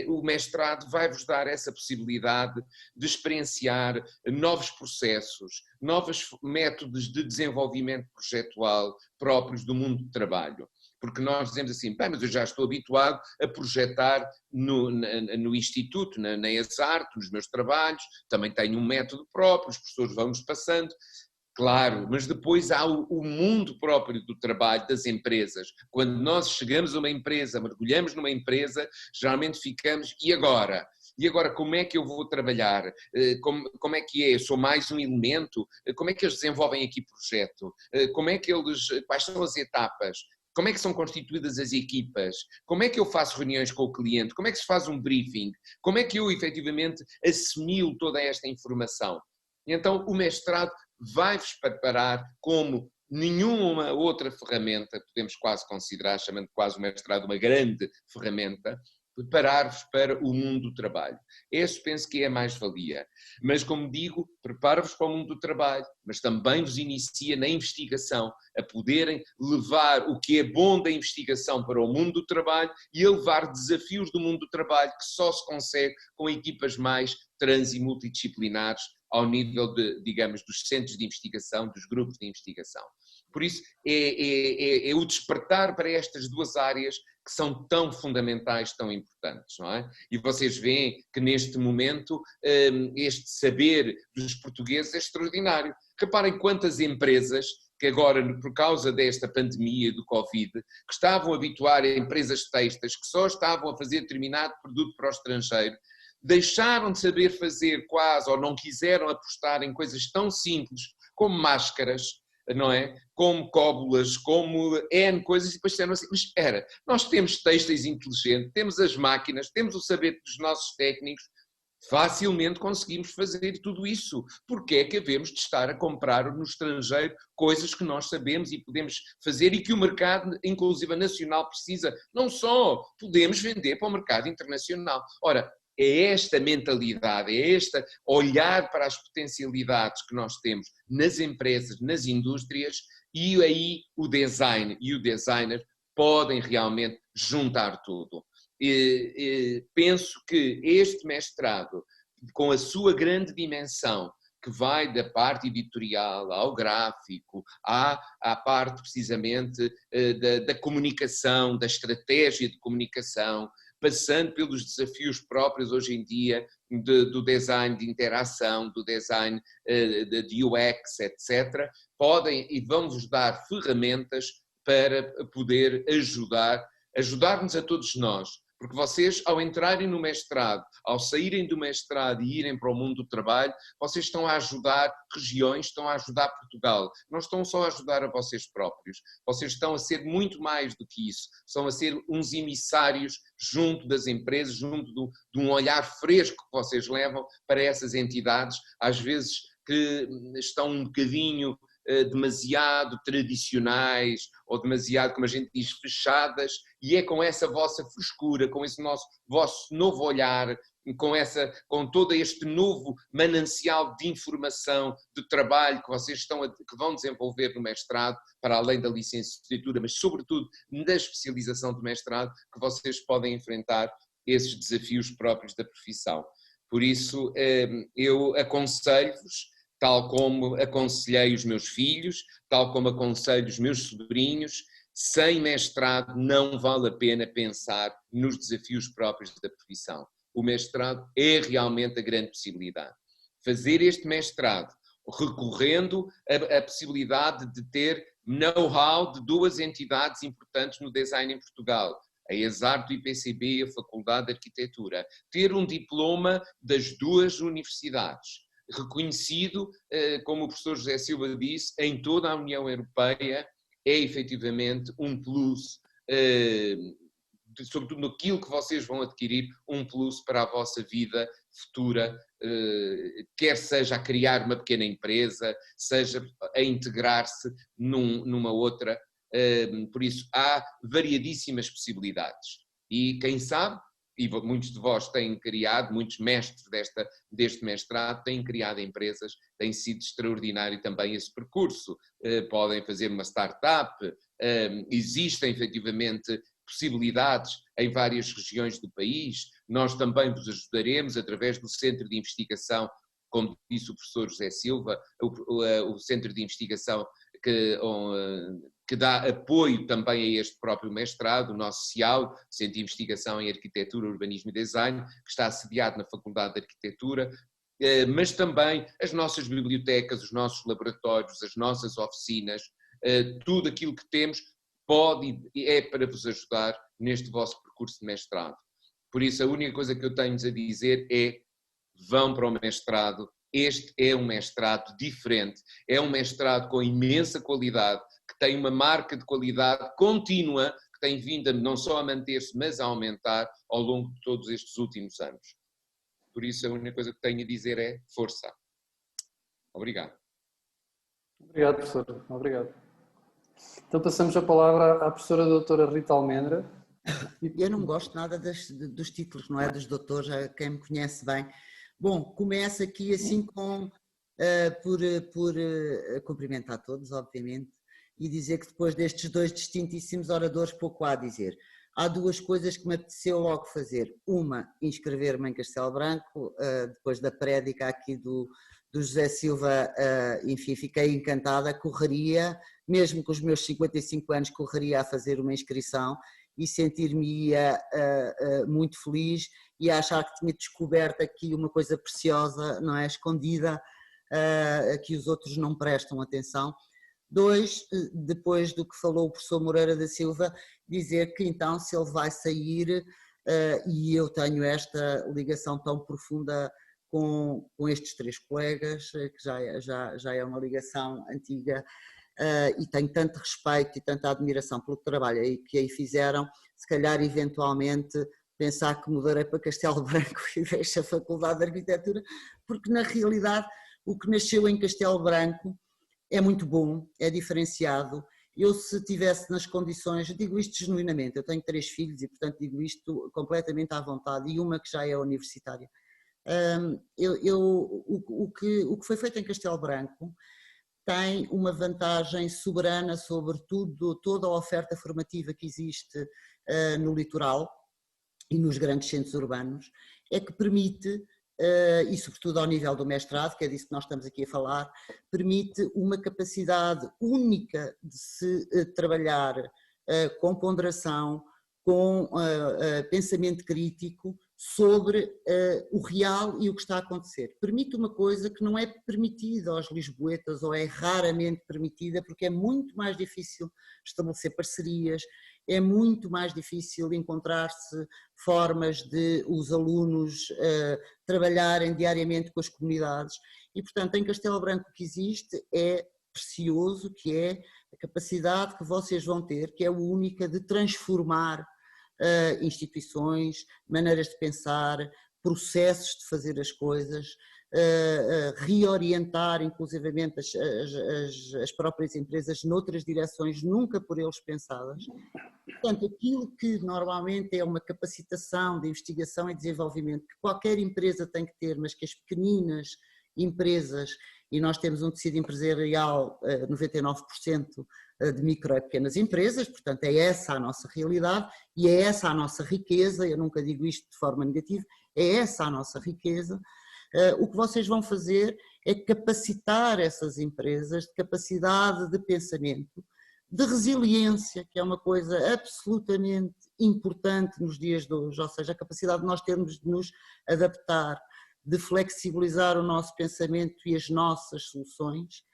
o mestrado vai-vos dar essa possibilidade de experienciar novos processos, novos métodos de desenvolvimento projetual próprios do mundo do trabalho. Porque nós dizemos assim, mas eu já estou habituado a projetar no Instituto, na ESART, nos meus trabalhos, também tenho um método próprio, os professores vão-nos passando. Claro, mas depois há o mundo próprio do trabalho das empresas. Quando nós chegamos a uma empresa, mergulhamos numa empresa, geralmente ficamos, e agora? E agora como é que eu vou trabalhar? Como é que é? Eu sou mais um elemento? Como é que eles desenvolvem aqui projeto? Quais são as etapas? Como é que são constituídas as equipas? Como é que eu faço reuniões com o cliente? Como é que se faz um briefing? Como é que eu efetivamente assimilo toda esta informação? Então o mestrado vai-vos preparar como nenhuma outra ferramenta, podemos quase considerar, chamando quase o mestrado uma grande ferramenta, preparar-vos para o mundo do trabalho. Esse penso que é a mais-valia. Mas, como digo, prepara-vos para o mundo do trabalho, mas também vos inicia na investigação, a poderem levar o que é bom da investigação para o mundo do trabalho e a levar desafios do mundo do trabalho que só se consegue com equipas mais trans e multidisciplinares ao nível digamos, dos centros de investigação, dos grupos de investigação. Por isso, é o despertar para estas duas áreas que são tão fundamentais, tão importantes, não é? E vocês veem que neste momento este saber dos portugueses é extraordinário. Reparem quantas empresas que agora, por causa desta pandemia do Covid, que estavam a habituar a empresas têxteis, que só estavam a fazer determinado produto para o estrangeiro, deixaram de saber fazer quase, ou não quiseram apostar em coisas tão simples como máscaras, não é? Como cóbulas, como N coisas, e depois disseram assim, mas espera, nós temos têxteis inteligentes, temos as máquinas, temos o saber dos nossos técnicos, Facilmente conseguimos fazer tudo isso. Porque é que havemos de estar a comprar no estrangeiro coisas que nós sabemos e podemos fazer e que o mercado, inclusive nacional, precisa? Não só, podemos vender para o mercado internacional. Ora, é esta mentalidade, é este olhar para as potencialidades que nós temos nas empresas, nas indústrias, e aí o design e o designer podem realmente juntar tudo. Penso que este mestrado, com a sua grande dimensão, que vai da parte editorial ao gráfico, à parte precisamente da comunicação, da estratégia de comunicação, passando pelos desafios próprios hoje em dia do design de interação, do design de UX, etc., podem e vão-vos dar ferramentas para poder ajudar-nos a todos nós. Porque vocês, ao entrarem no mestrado, ao saírem do mestrado e irem para o mundo do trabalho, vocês estão a ajudar regiões, estão a ajudar Portugal. Não estão só a ajudar a vocês próprios. Vocês estão a ser muito mais do que isso. Estão a ser uns emissários junto das empresas, junto de um olhar fresco que vocês levam para essas entidades, às vezes que estão um bocadinho demasiado tradicionais ou demasiado, como a gente diz, fechadas, e é com essa vossa frescura, com esse vosso novo olhar, com todo este novo manancial de informação, de trabalho que vocês que vão desenvolver no mestrado, para além da licenciatura, mas sobretudo da especialização do mestrado, que vocês podem enfrentar esses desafios próprios da profissão. Por isso, eu aconselho-vos, tal como aconselhei os meus filhos, tal como aconselho os meus sobrinhos, sem mestrado não vale a pena pensar nos desafios próprios da profissão. O mestrado é realmente a grande possibilidade. Fazer este mestrado recorrendo à possibilidade de ter know-how de duas entidades importantes no design em Portugal, a ESAR do IPCB e a Faculdade de Arquitetura, ter um diploma das duas universidades, reconhecido, como o professor José Silva disse, em toda a União Europeia, é efetivamente um plus, sobretudo naquilo que vocês vão adquirir, um plus para a vossa vida futura, quer seja a criar uma pequena empresa, seja a integrar-se numa outra. Por isso, há variadíssimas possibilidades. E quem sabe, e muitos de vós têm criado, muitos mestres deste mestrado têm criado empresas, tem sido extraordinário também esse percurso. Podem fazer uma startup, existem efetivamente possibilidades em várias regiões do país. Nós também vos ajudaremos através do Centro de Investigação, como disse o professor José Silva, o Centro de Investigação que dá apoio também a este próprio mestrado, o nosso CIAL, Centro de Investigação em Arquitetura, Urbanismo e Design, que está assediado na Faculdade de Arquitetura, mas também as nossas bibliotecas, os nossos laboratórios, as nossas oficinas, tudo aquilo que temos é para vos ajudar neste vosso percurso de mestrado. Por isso, a única coisa que eu tenho-vos a dizer é: vão para o mestrado. Este é um mestrado diferente, é um mestrado com imensa qualidade, que tem uma marca de qualidade contínua, que tem vindo não só a manter-se, mas a aumentar ao longo de todos estes últimos anos. Por isso, a única coisa que tenho a dizer é força. Obrigado. Obrigado, professor. Obrigado. Então passamos a palavra à professora doutora Rita Almendra. Eu não gosto nada dos títulos, não é? Dos doutores, quem me conhece bem. Bom, começo aqui assim por cumprimentar todos, obviamente, e dizer que depois destes dois distintíssimos oradores pouco há a dizer. Há duas coisas que me apeteceu logo fazer. Uma, inscrever-me em Castelo Branco, depois da prédica aqui do José Silva, enfim, fiquei encantada, correria, mesmo com os meus 55 anos, correria a fazer uma inscrição e sentir-me-ia muito feliz e a achar que tinha descoberto aqui uma coisa preciosa, não é, escondida, que os outros não prestam atenção. Dois, depois do que falou o professor Moreira da Silva, dizer que então se ele vai sair, e eu tenho esta ligação tão profunda com estes três colegas, que já é uma ligação antiga, e tenho tanto respeito e tanta admiração pelo trabalho que aí fizeram, se calhar eventualmente pensar que mudarei para Castelo Branco e deixo a Faculdade de Arquitetura, porque na realidade o que nasceu em Castelo Branco é muito bom, é diferenciado. Eu, se estivesse nas condições, eu digo isto genuinamente, eu tenho 3 filhos e portanto digo isto completamente à vontade, e uma que já é universitária. O que foi feito em Castelo Branco tem uma vantagem soberana sobre toda a oferta formativa que existe no litoral e nos grandes centros urbanos, é que permite, e sobretudo ao nível do mestrado, que é disso que nós estamos aqui a falar, permite uma capacidade única de se trabalhar com ponderação, com pensamento crítico sobre o real e o que está a acontecer. Permite uma coisa que não é permitida aos lisboetas, ou é raramente permitida, porque é muito mais difícil estabelecer parcerias, é muito mais difícil encontrar-se formas de os alunos trabalharem diariamente com as comunidades, e portanto em Castelo Branco o que existe é precioso, que é a capacidade que vocês vão ter, que é única, de transformar instituições, maneiras de pensar, processos de fazer as coisas, reorientar inclusivamente as próprias empresas noutras direções nunca por eles pensadas. Portanto, aquilo que normalmente é uma capacitação de investigação e desenvolvimento que qualquer empresa tem que ter, mas que as pequeninas empresas, e nós temos um tecido empresarial 99% de micro e pequenas empresas, portanto é essa a nossa realidade e é essa a nossa riqueza, eu nunca digo isto de forma negativa, é essa a nossa riqueza. O que vocês vão fazer é capacitar essas empresas de capacidade de pensamento, de resiliência, que é uma coisa absolutamente importante nos dias de hoje, ou seja, a capacidade de nós termos de nos adaptar, de flexibilizar o nosso pensamento e as nossas soluções,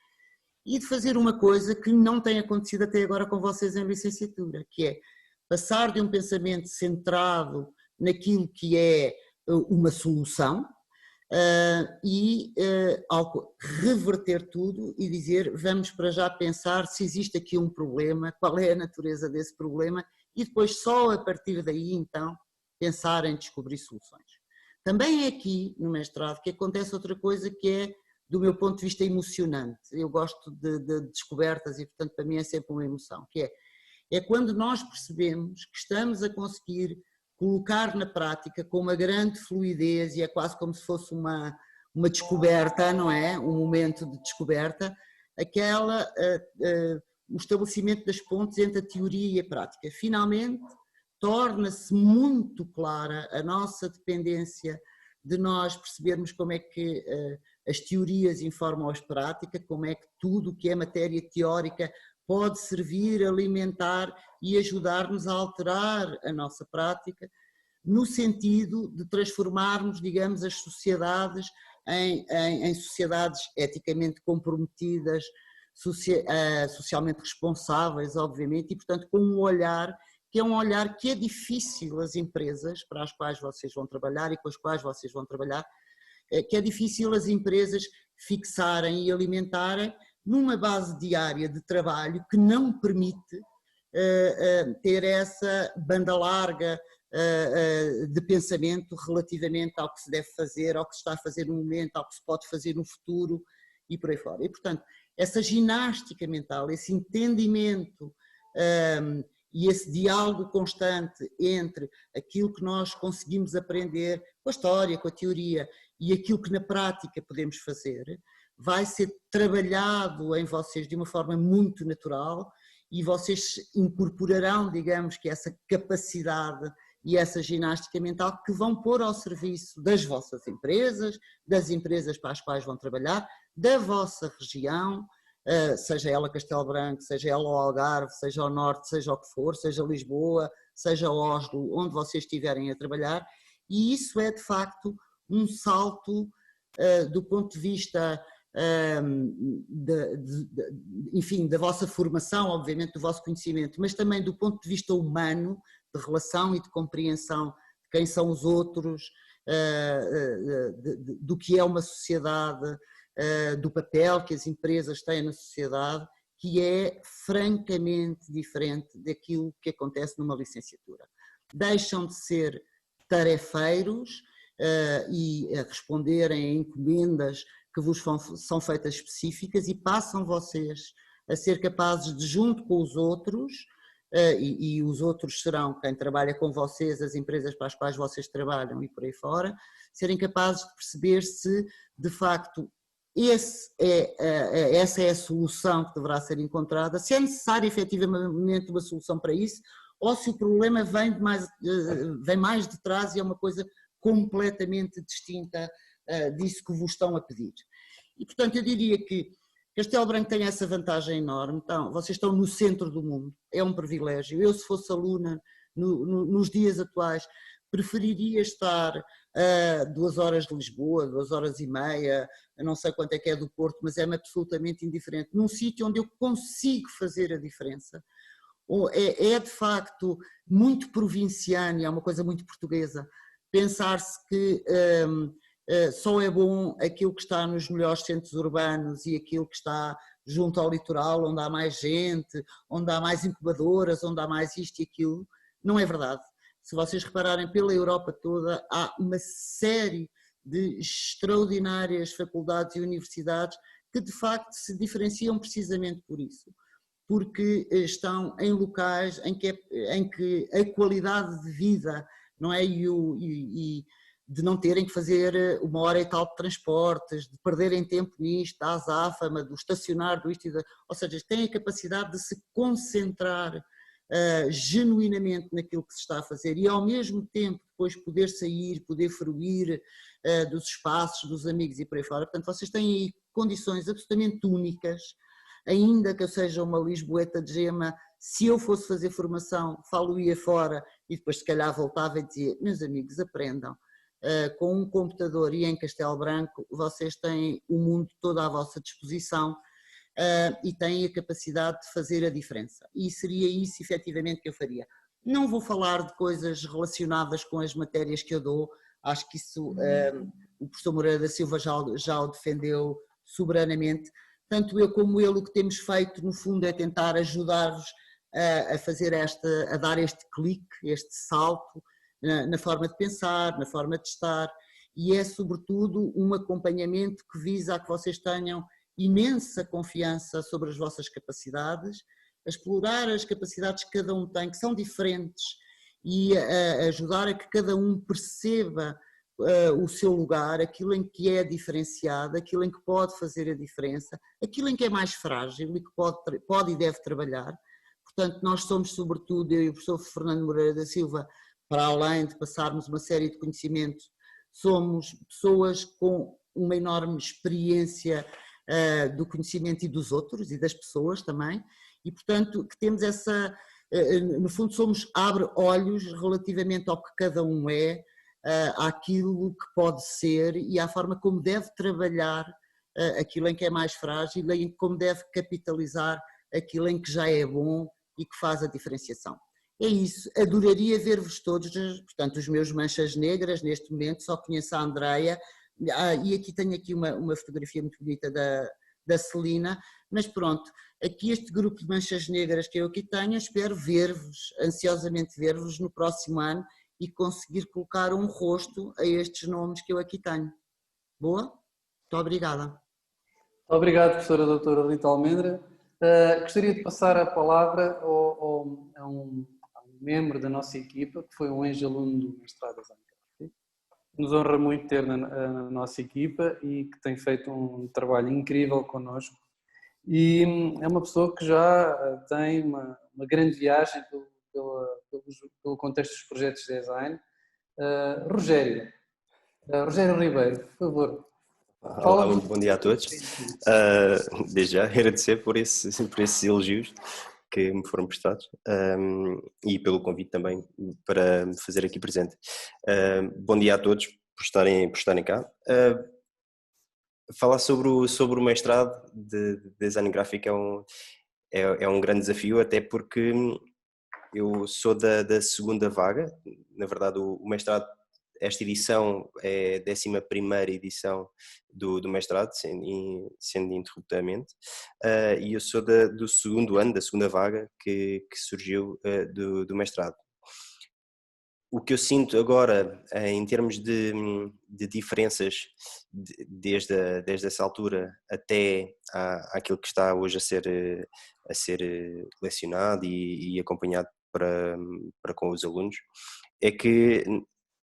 e de fazer uma coisa que não tem acontecido até agora com vocês em licenciatura, que é passar de um pensamento centrado naquilo que é uma solução e reverter tudo e dizer vamos para já pensar se existe aqui um problema, qual é a natureza desse problema e depois só a partir daí então pensar em descobrir soluções. Também é aqui no mestrado que acontece outra coisa que é, do meu ponto de vista, emocionante. Eu gosto de descobertas e portanto para mim é sempre uma emoção, que é quando nós percebemos que estamos a conseguir colocar na prática com uma grande fluidez e é quase como se fosse uma descoberta, não é? Um momento de descoberta, o estabelecimento das pontes entre a teoria e a prática. Finalmente, torna-se muito clara a nossa dependência de nós percebermos como é que as teorias informam as práticas, como é que tudo o que é matéria teórica pode servir, alimentar e ajudar-nos a alterar a nossa prática, no sentido de transformarmos, digamos, as sociedades em sociedades eticamente comprometidas, socialmente responsáveis, obviamente, e portanto com um olhar que é um olhar que é difícil as empresas para as quais vocês vão trabalhar e com as quais vocês vão trabalhar, que é difícil as empresas fixarem e alimentarem numa base diária de trabalho que não permite ter essa banda larga de pensamento relativamente ao que se deve fazer, ao que se está a fazer no momento, ao que se pode fazer no futuro e por aí fora. E portanto, essa ginástica mental, esse entendimento e esse diálogo constante entre aquilo que nós conseguimos aprender com a história, com a teoria e aquilo que na prática podemos fazer, vai ser trabalhado em vocês de uma forma muito natural e vocês incorporarão, digamos, que essa capacidade e essa ginástica mental que vão pôr ao serviço das vossas empresas, das empresas para as quais vão trabalhar, da vossa região, seja ela Castelo Branco, seja ela o Algarve, seja o Norte, seja o que for, seja Lisboa, seja Oslo, onde vocês estiverem a trabalhar, e isso é de facto um salto do ponto de vista, enfim, da vossa formação, obviamente do vosso conhecimento, mas também do ponto de vista humano, de relação e de compreensão de quem são os outros, do que é uma sociedade, do papel que as empresas têm na sociedade, que é francamente diferente daquilo que acontece numa licenciatura. Deixam de ser tarefeiros e a responderem a encomendas que vos são feitas específicas, e passam vocês a ser capazes de, junto com os outros, e os outros serão quem trabalha com vocês, as empresas para as quais vocês trabalham e por aí fora, serem capazes de perceber se de facto essa é a solução que deverá ser encontrada, se é necessário efetivamente uma solução para isso, ou se o problema vem mais de trás e é uma coisa completamente distinta disso que vos estão a pedir. E portanto eu diria que Castelo Branco tem essa vantagem enorme. Então, vocês estão no centro do mundo, é um privilégio. Eu, se fosse aluna nos dias atuais, preferiria estar a 2 horas de Lisboa, 2 horas e meia, eu não sei quanto é que é do Porto, mas é-me absolutamente indiferente, num sítio onde eu consigo fazer a diferença. É de facto muito provinciano, é uma coisa muito portuguesa, pensar-se que só é bom aquilo que está nos melhores centros urbanos e aquilo que está junto ao litoral, onde há mais gente, onde há mais incubadoras, onde há mais isto e aquilo. Não é verdade. Se vocês repararem, pela Europa toda há uma série de extraordinárias faculdades e universidades que de facto se diferenciam precisamente por isso, porque estão em locais em que a qualidade de vida, não é, e de não terem que fazer 1 hora e tal de transportes, de perderem tempo nisto, da azáfama, do estacionar, do isto e da... Ou seja, têm a capacidade de se concentrar genuinamente naquilo que se está a fazer e ao mesmo tempo depois poder sair, poder fruir dos espaços, dos amigos e por aí fora. Portanto, vocês têm aí condições absolutamente únicas, ainda que eu seja uma lisboeta de gema. Se eu fosse fazer formação, falo-ia fora e depois se calhar voltava e dizia, meus amigos, aprendam. Com um computador e em Castelo Branco, vocês têm o mundo todo à vossa disposição e têm a capacidade de fazer a diferença. E seria isso efetivamente que eu faria. Não vou falar de coisas relacionadas com as matérias que eu dou, acho que isso o professor Moreira da Silva já o defendeu soberanamente. Tanto eu como ele, o que temos feito no fundo é tentar ajudar-vos a fazer a dar este clique, este salto na forma de pensar, na forma de estar, e é sobretudo um acompanhamento que visa a que vocês tenham imensa confiança sobre as vossas capacidades, a explorar as capacidades que cada um tem, que são diferentes, e a ajudar a que cada um perceba o seu lugar, aquilo em que é diferenciado, aquilo em que pode fazer a diferença, aquilo em que é mais frágil e que pode e deve trabalhar. Portanto, nós somos sobretudo, eu e o professor Fernando Moreira da Silva, para além de passarmos uma série de conhecimentos, somos pessoas com uma enorme experiência do conhecimento e dos outros e das pessoas também, e portanto que temos essa, no fundo somos abre-olhos relativamente ao que cada um é, àquilo que pode ser e à forma como deve trabalhar aquilo em que é mais frágil e como deve capitalizar aquilo em que já é bom e que faz a diferenciação. É isso, adoraria ver-vos todos, portanto os meus manchas negras neste momento, só conheço a Andreia, e aqui tenho aqui uma fotografia muito bonita da Celina, mas pronto, aqui este grupo de manchas negras que eu aqui tenho, espero ver-vos, ansiosamente ver-vos no próximo ano e conseguir colocar um rosto a estes nomes que eu aqui tenho. Boa? Muito obrigada. Obrigado, professora doutora Rita Almendra. Gostaria de passar a palavra a um membro da nossa equipa, que foi um ex-aluno do mestrado de Design Gráfico. Nos honra muito ter na nossa equipa e que tem feito um trabalho incrível connosco. E é uma pessoa que já tem uma grande viagem pelo contexto dos projetos de design. Rogério Ribeiro, por favor. Olá, muito bom dia a todos. Desde já agradecer por esses elogios que me foram prestados e pelo convite também para me fazer aqui presente. Bom dia a todos por estarem cá. Falar sobre o mestrado de design gráfico é um grande desafio, até porque eu sou da segunda vaga. Na verdade, o mestrado, esta edição é a 11ª edição do mestrado, sendo ininterruptamente, e eu sou do segundo ano, da segunda vaga que surgiu do mestrado. o que eu sinto agora, em termos de diferenças, desde essa altura até àquilo que está hoje a ser lecionado e acompanhado para com os alunos, é que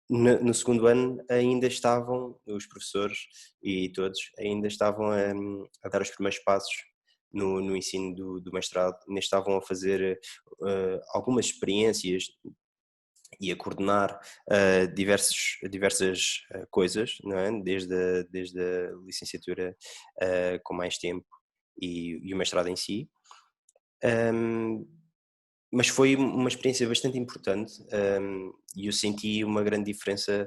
no segundo ano ainda estavam os professores e todos ainda estavam a dar os primeiros passos no ensino do mestrado, ainda estavam a fazer algumas experiências e a coordenar diversas coisas, não é? Desde a licenciatura com mais tempo e o mestrado em si. Mas foi uma experiência bastante importante, e eu senti uma grande diferença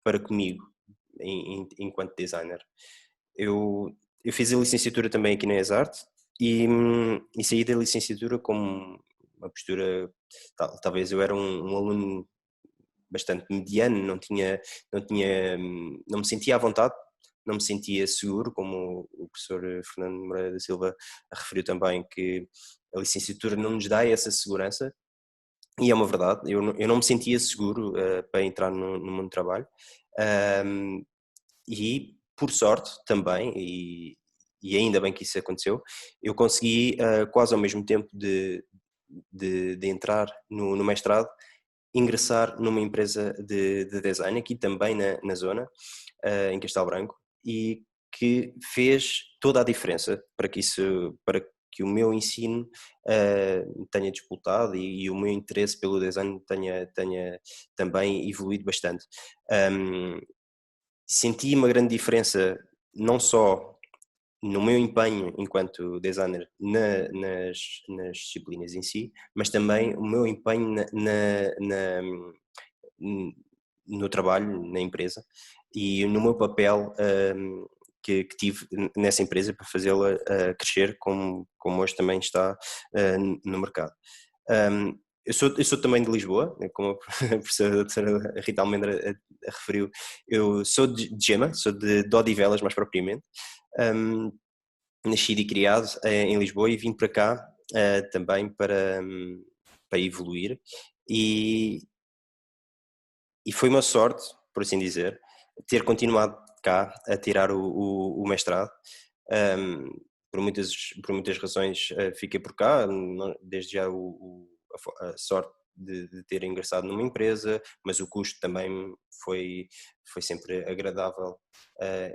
para comigo, enquanto designer. Eu fiz a licenciatura também aqui na ESART e saí da licenciatura com uma postura, talvez eu era um aluno bastante mediano, não me sentia à vontade, não me sentia seguro, como o professor Fernando Moreira da Silva referiu também, que a licenciatura não nos dá essa segurança, e é uma verdade, eu não me sentia seguro para entrar no mundo do trabalho, e por sorte também, e ainda bem que isso aconteceu, eu consegui quase ao mesmo tempo de entrar no mestrado, ingressar numa empresa de design aqui também na zona, em Castelo Branco, e que fez toda a diferença para que o meu ensino tenha disputado e o meu interesse pelo design tenha também evoluído bastante. Senti uma grande diferença não só no meu empenho enquanto designer nas disciplinas em si, mas também o meu empenho no trabalho, na empresa, e no meu papel que tive nessa empresa para fazê-la crescer como hoje também está no mercado. Eu sou também de Lisboa, como a professora doutora Rita Almendra referiu. Eu sou de Gema, sou de Odivelas mais propriamente. Nascido e criado em Lisboa e vim para cá também para evoluir, e foi uma sorte, por assim dizer, ter continuado cá a tirar o mestrado. Por muitas razões fiquei por cá, desde já a sorte de ter ingressado numa empresa, mas o custo também foi sempre agradável,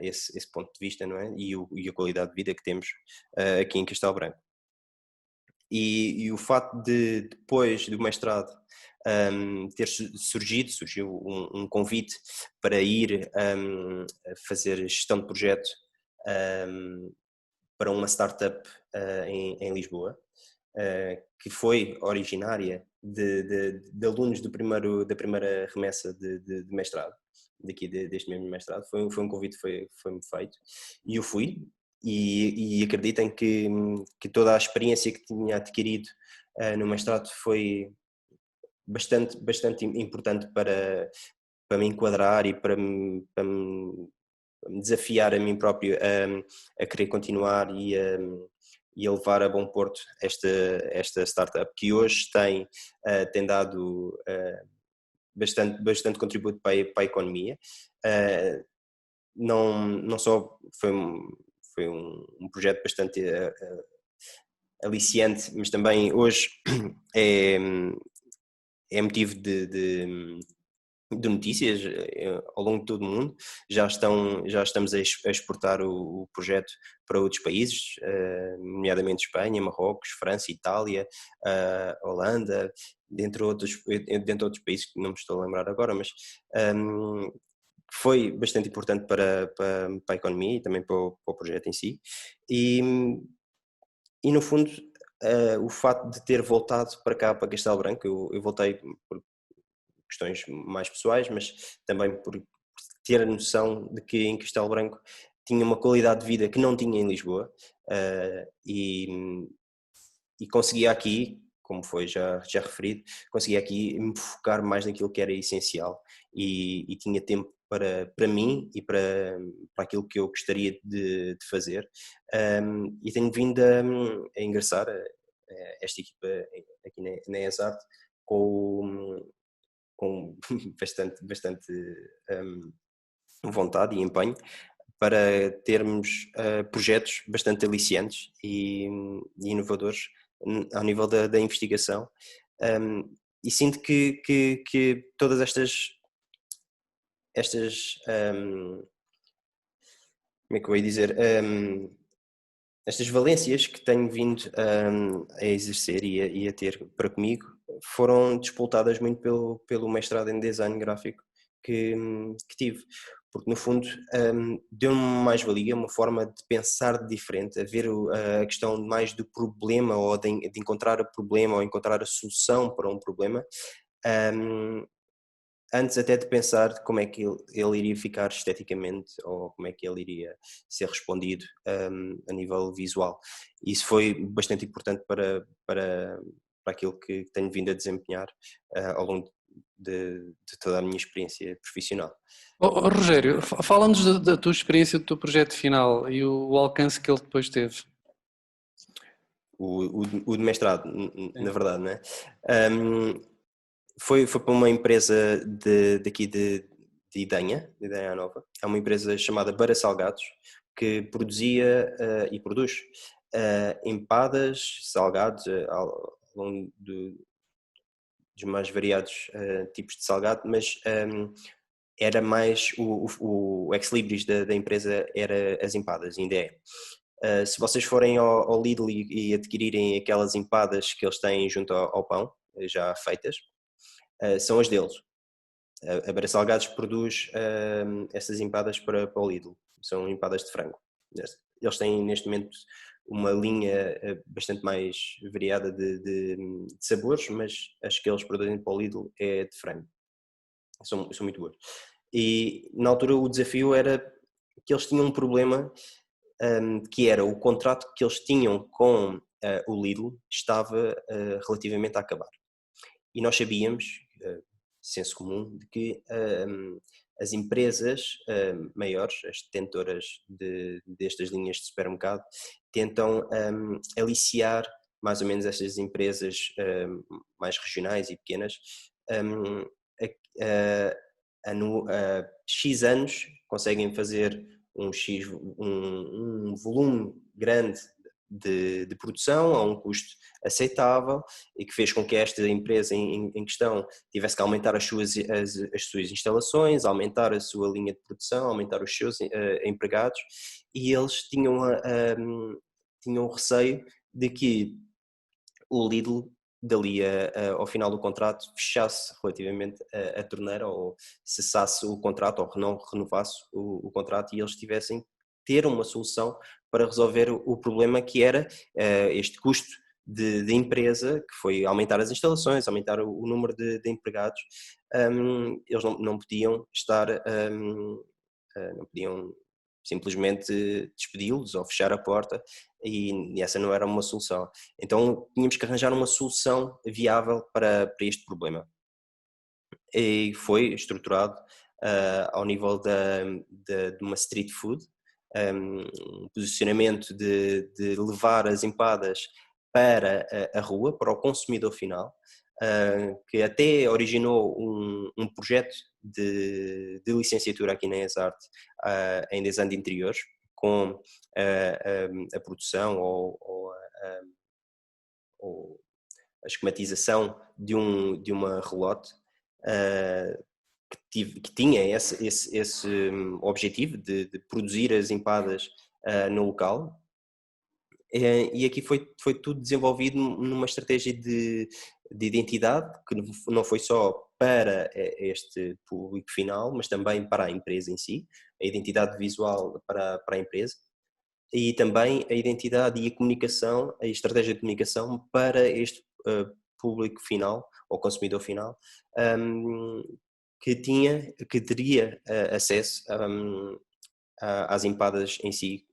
esse ponto de vista, não é? E a qualidade de vida que temos aqui em Castelo Branco. E o facto de, depois do mestrado, surgiu um convite para ir fazer gestão de projeto para uma startup em Lisboa, que foi originária de alunos da primeira remessa de mestrado, deste mesmo mestrado. Foi um convite que foi-me feito e eu fui, e acreditem que toda a experiência que tinha adquirido no mestrado foi bastante importante para me enquadrar e para me desafiar a mim próprio a querer continuar e a levar a bom porto esta startup, que hoje tem dado bastante contributo para a economia. Não só foi um projeto bastante aliciante, mas também hoje é motivo de notícias ao longo de todo o mundo. Já estamos a exportar o projeto para outros países, nomeadamente Espanha, Marrocos, França, Itália, Holanda, dentre outros países que não me estou a lembrar agora, mas foi bastante importante para a economia e também para o projeto em si. E no fundo, o facto de ter voltado para cá, para Castelo Branco, eu voltei por questões mais pessoais, mas também por ter a noção de que em Castelo Branco tinha uma qualidade de vida que não tinha em Lisboa, e conseguia aqui, como foi já referido, conseguia aqui me focar mais naquilo que era essencial, e tinha tempo para mim e para aquilo que eu gostaria de fazer, e tenho vindo a ingressar esta equipa aqui na ESART com com bastante vontade e empenho para termos projetos bastante aliciantes e inovadores ao nível da investigação. E sinto que todas estas como é que eu ia dizer, estas valências que tenho vindo a exercer e a ter para comigo foram disputadas muito pelo mestrado em design gráfico que tive, porque no fundo deu-me uma mais-valia, uma forma de pensar diferente, a ver a questão mais do problema ou de encontrar o problema ou encontrar a solução para um problema, antes até de pensar como é que ele iria ficar esteticamente ou como é que ele iria ser respondido a nível visual. Isso foi bastante importante para aquilo que tenho vindo a desempenhar ao longo de toda a minha experiência profissional. Rogério, fala-nos da tua experiência, do teu projeto final e o alcance que ele depois teve. O de mestrado, na verdade, não é? Foi para uma empresa daqui de Idenha Nova. É uma empresa chamada Beira Salgados, que produzia e produz empadas, salgados ao longo dos mais variados tipos de salgado, mas era mais o ex-libris da empresa era as empadas, ainda é. Se vocês forem ao Lidl e adquirirem aquelas empadas que eles têm junto ao pão, já feitas, são as deles. A Beira Salgados produz essas empadas para o Lidl, são empadas de frango. Eles têm neste momento uma linha bastante mais variada de sabores, mas as que eles produzem para o Lidl é de frango. São muito boas. E na altura o desafio era que eles tinham um problema que era o contrato que eles tinham com o Lidl estava relativamente a acabar. E nós sabíamos, senso comum, de que as empresas maiores, as detentoras destas linhas de supermercado, tentam aliciar mais ou menos estas empresas mais regionais e pequenas a X anos conseguem fazer um volume grande de produção a um custo aceitável e que fez com que esta empresa em questão tivesse que aumentar as suas instalações, aumentar a sua linha de produção, aumentar os seus empregados, e eles tinham receio de que o Lidl dali ao final do contrato fechasse relativamente a torneira ou cessasse o contrato ou não renovasse o contrato e eles tivessem ter uma solução para resolver o problema que era este custo de empresa, que foi aumentar as instalações, aumentar o número de empregados. Eles não podiam estar, não podiam simplesmente despedi-los ou fechar a porta e essa não era uma solução. Então tínhamos que arranjar uma solução viável para este problema. E foi estruturado ao nível de uma street food, um posicionamento de levar as empadas para a rua, para o consumidor final, que até originou um projeto de licenciatura aqui na ESART em design de interiores, com a produção ou a esquematização de uma relote que tinha esse objetivo de produzir as empadas no local. E aqui foi tudo desenvolvido numa estratégia de identidade, que não foi só para este público final, mas também para a empresa em si, a identidade visual para a empresa, e também a identidade e a comunicação, a estratégia de comunicação para este público final, ou consumidor final, que teria acesso às empadas em si,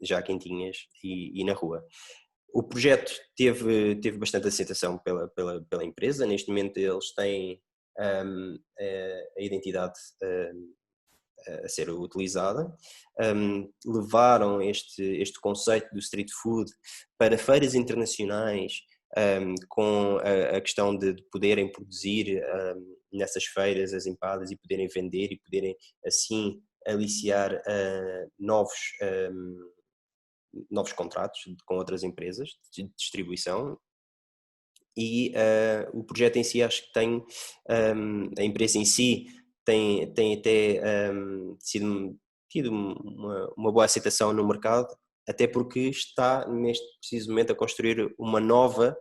já quentinhas e na rua. O projeto teve bastante aceitação pela empresa. Neste momento eles têm a identidade a ser utilizada. Levaram este conceito do street food para feiras internacionais com a questão de poderem produzir nessas feiras as empadas e poderem vender e poderem assim aliciar novos contratos com outras empresas de distribuição. E o projeto em si, acho que tem, a empresa em si tem até tido uma boa aceitação no mercado, até porque está neste preciso momento a construir um novo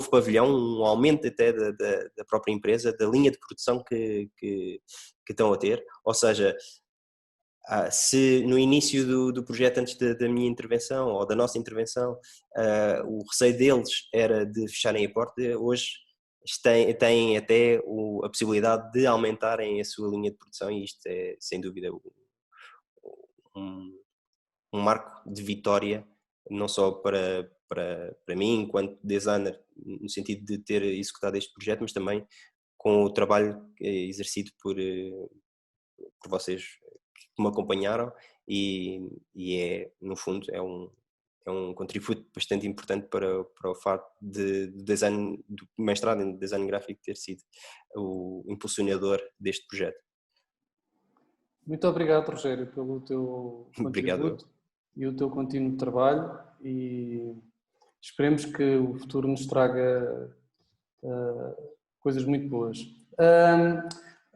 pavilhão, um aumento até da própria empresa, da linha de produção que estão a ter. Ou seja, se no início do projeto, antes da minha intervenção ou da nossa intervenção, o receio deles era de fecharem a porta, hoje têm até a possibilidade de aumentarem a sua linha de produção, e isto é sem dúvida um marco de vitória, não só para mim enquanto designer, no sentido de ter executado este projeto, mas também com o trabalho exercido por vocês que me acompanharam, e no fundo é um contributo bastante importante para o facto do mestrado em design gráfico ter sido o impulsionador deste projeto. Muito obrigado, Rogério, pelo teu contributo e o teu contínuo trabalho, e esperemos que o futuro nos traga coisas muito boas.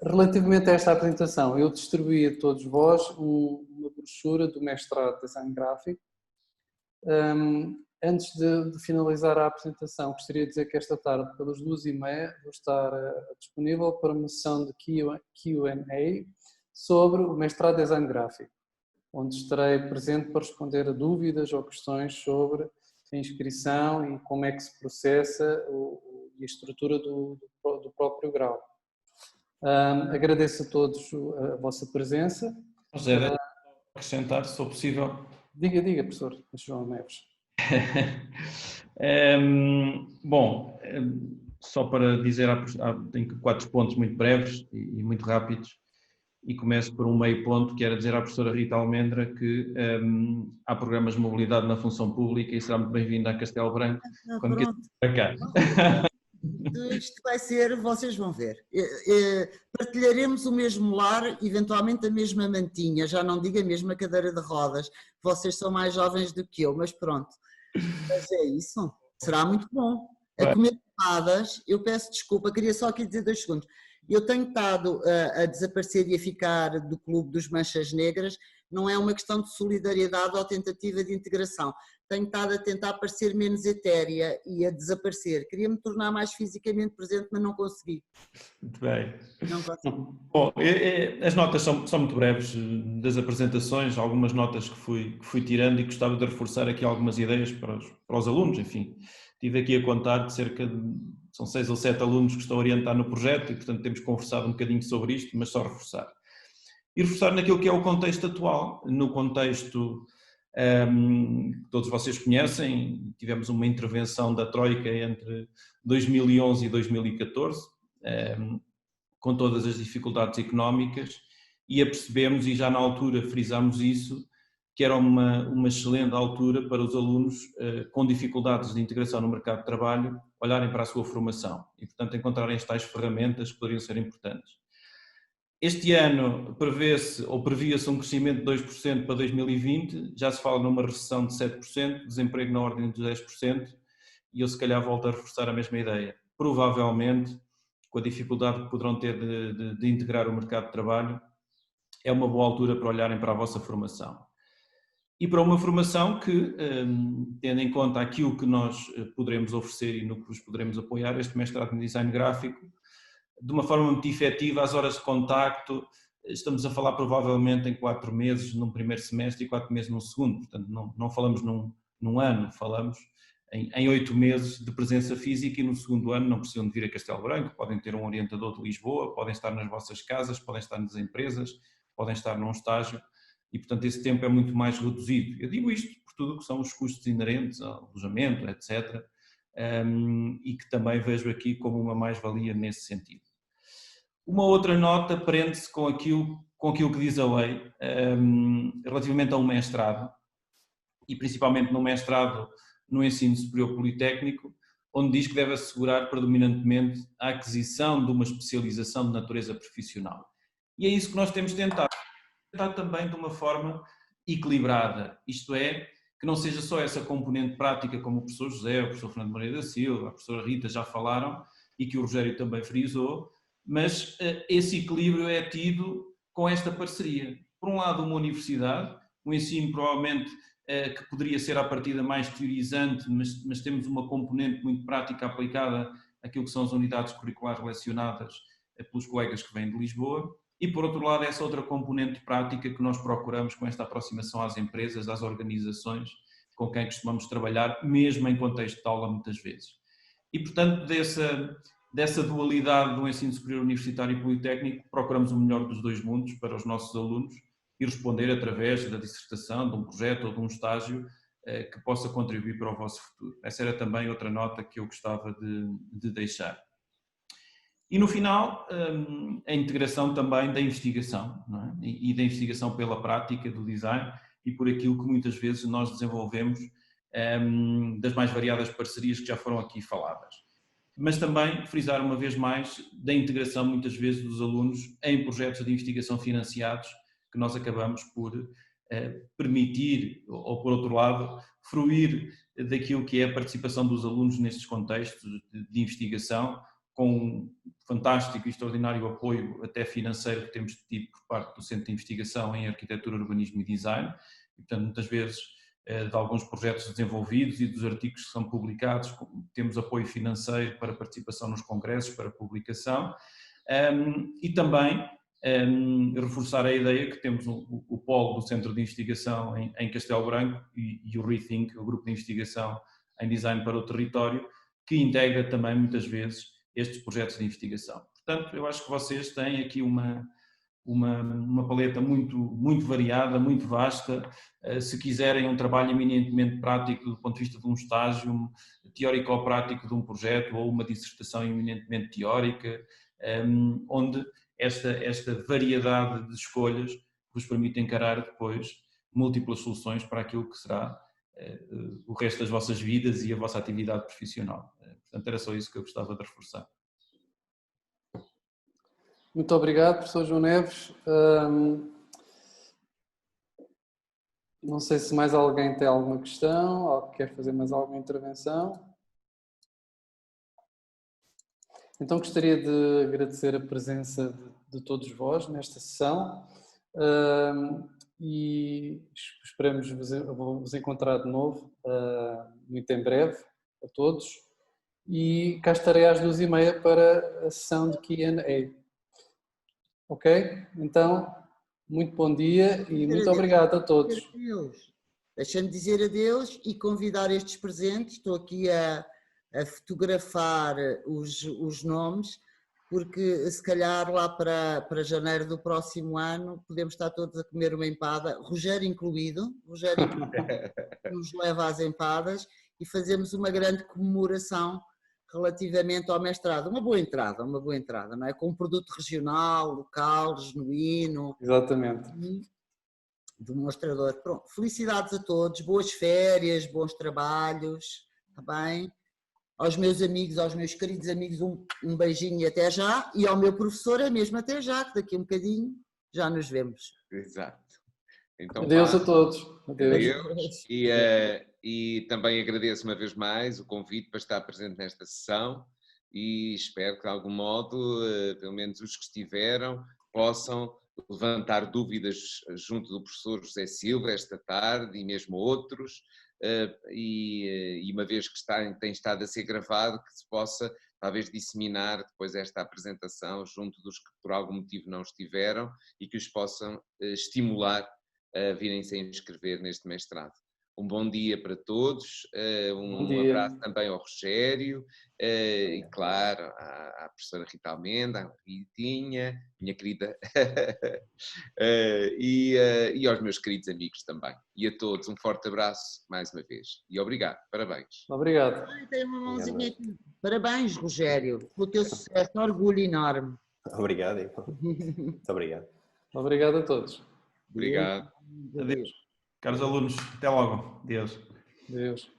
Relativamente a esta apresentação, eu distribuí a todos vós uma brochura do mestrado de Design Gráfico. Antes de finalizar a apresentação, gostaria de dizer que esta tarde, pelas 2h30, vou estar disponível para uma sessão de Q&A sobre o mestrado de Design Gráfico, onde estarei presente para responder a dúvidas ou questões sobre a inscrição e como é que se processa e a estrutura do próprio grau. Agradeço a todos a vossa presença. José, deixa-me acrescentar, se for possível. Diga, professor João Neves. Bom, só para dizer, tenho 4 pontos muito breves e muito rápidos, e começo por um meio ponto, que era dizer à professora Rita Almendra que há programas de mobilidade na função pública e será muito bem-vinda a Castelo Branco quando quiser para cá. Isto vai ser, vocês vão ver. Partilharemos o mesmo lar, eventualmente a mesma mantinha, já não digo a mesma cadeira de rodas, vocês são mais jovens do que eu, mas pronto. Mas é isso, será muito bom. A comer tomadas, eu peço desculpa, queria só aqui dizer 2 segundos. Eu tenho estado a desaparecer e a ficar do clube dos Manchas Negras, não é uma questão de solidariedade ou tentativa de integração. Tenho estado a tentar parecer menos etérea e a desaparecer. Queria me tornar mais fisicamente presente, mas não consegui. Muito bem. Não consegui. Bom, as notas são muito breves das apresentações, algumas notas que fui tirando, e gostava de reforçar aqui algumas ideias para os alunos. Enfim, estive aqui a contar de são 6 ou 7 alunos que estão a orientar no projeto e, portanto, temos conversado um bocadinho sobre isto, mas só reforçar. E reforçar naquilo que é o contexto atual, no contexto que todos vocês conhecem. Tivemos uma intervenção da Troika entre 2011 e 2014, com todas as dificuldades económicas, e apercebemos, e já na altura frisámos isso, que era uma excelente altura para os alunos com dificuldades de integração no mercado de trabalho olharem para a sua formação e, portanto, encontrarem as tais ferramentas que poderiam ser importantes. Este ano previa-se um crescimento de 2% para 2020, já se fala numa recessão de 7%, desemprego na ordem de 10%, e eu se calhar volto a reforçar a mesma ideia. Provavelmente, com a dificuldade que poderão ter de integrar o mercado de trabalho, é uma boa altura para olharem para a vossa formação. E para uma formação que, tendo em conta aquilo que nós poderemos oferecer e no que vos poderemos apoiar, este mestrado em design gráfico, de uma forma muito efetiva, as horas de contacto, estamos a falar provavelmente em 4 meses num primeiro semestre e 4 meses num segundo, portanto não falamos num ano, falamos em 8 meses de presença física, e no segundo ano não precisam de vir a Castelo Branco, podem ter um orientador de Lisboa, podem estar nas vossas casas, podem estar nas empresas, podem estar num estágio, e portanto esse tempo é muito mais reduzido. Eu digo isto por tudo o que são os custos inerentes ao alojamento, etc., e que também vejo aqui como uma mais-valia nesse sentido. Uma outra nota prende-se com aquilo que diz a lei relativamente a um mestrado, e principalmente no mestrado no ensino superior politécnico, onde diz que deve assegurar predominantemente a aquisição de uma especialização de natureza profissional. E é isso que nós temos tentado também de uma forma equilibrada, isto é, que não seja só essa componente prática como o professor José, o professor Fernando Moreira da Silva, a professora Rita já falaram e que o Rogério também frisou, mas esse equilíbrio é tido com esta parceria. Por um lado, uma universidade, um ensino provavelmente que poderia ser à partida mais teorizante, mas temos uma componente muito prática aplicada àquilo que são as unidades curriculares lecionadas pelos colegas que vêm de Lisboa. E, por outro lado, essa outra componente prática que nós procuramos com esta aproximação às empresas, às organizações com quem costumamos trabalhar, mesmo em contexto de aula, muitas vezes. E, portanto, dessa dualidade do ensino superior universitário e politécnico, procuramos o melhor dos dois mundos para os nossos alunos e responder através da dissertação, de um projeto ou de um estágio que possa contribuir para o vosso futuro. Essa era também outra nota que eu gostava de deixar. E no final, a integração também da investigação, não é? E da investigação pela prática do design e por aquilo que muitas vezes nós desenvolvemos das mais variadas parcerias que já foram aqui faladas. Mas também frisar uma vez mais da integração muitas vezes dos alunos em projetos de investigação financiados que nós acabamos por permitir, ou por outro lado, fruir daquilo que é a participação dos alunos nestes contextos de investigação, com um fantástico e extraordinário apoio até financeiro que temos tido por parte do Centro de Investigação em Arquitetura, Urbanismo e Design, e, portanto, muitas vezes de alguns projetos desenvolvidos e dos artigos que são publicados, temos apoio financeiro para participação nos congressos, para publicação, e também reforçar a ideia que temos o polo do Centro de Investigação em Castelo Branco e o Rethink, o grupo de investigação em design para o território, que integra também muitas vezes estes projetos de investigação. Portanto, eu acho que vocês têm aqui uma paleta muito variada, muito vasta. Se quiserem um trabalho eminentemente prático do ponto de vista de um estágio, teórico-prático de um projeto ou uma dissertação eminentemente teórica, onde esta variedade de escolhas vos permite encarar depois múltiplas soluções para aquilo que será o resto das vossas vidas e a vossa atividade profissional. Portanto, era só isso que eu gostava de reforçar. Muito obrigado, professor João Neves. Não sei se mais alguém tem alguma questão ou quer fazer mais alguma intervenção. Então gostaria de agradecer a presença de todos vós nesta sessão e esperamos vos encontrar de novo muito em breve a todos e cá estarei às 2h30 para a sessão de Q&A. Ok? Então, muito bom dia e muito obrigado a todos. Deixa-me dizer adeus e convidar estes presentes. Estou aqui a fotografar os nomes, porque se calhar lá para janeiro do próximo ano podemos estar todos a comer uma empada, Rogério incluído, nos leva às empadas e fazemos uma grande comemoração relativamente ao mestrado. Uma boa entrada, não é? Com um produto regional, local, genuíno. Exatamente. Demonstrador. Pronto, felicidades a todos, boas férias, bons trabalhos, está bem? Aos meus amigos, aos meus queridos amigos, um beijinho e até já. E ao meu professor é mesmo até já, que daqui a um bocadinho já nos vemos. Exato. Então, adeus a todos. Adeus. E também agradeço uma vez mais o convite para estar presente nesta sessão e espero que de algum modo, pelo menos os que estiveram, possam levantar dúvidas junto do professor José Silva esta tarde e mesmo outros, e uma vez que tem estado a ser gravado, que se possa talvez disseminar depois esta apresentação junto dos que por algum motivo não estiveram e que os possam estimular a virem-se a inscrever neste mestrado. Um bom dia para todos, abraço também ao Rogério, e claro, à professora Rita Almenda, à Ritinha, minha querida, e aos meus queridos amigos também. E a todos um forte abraço mais uma vez. E obrigado, parabéns. Obrigado. Tem uma mãozinha aqui. Parabéns, Rogério, pelo teu sucesso, um orgulho enorme. Obrigado. Muito obrigado. Obrigado a todos. Obrigado. Adeus. Caros alunos, até logo. Adeus. Adeus.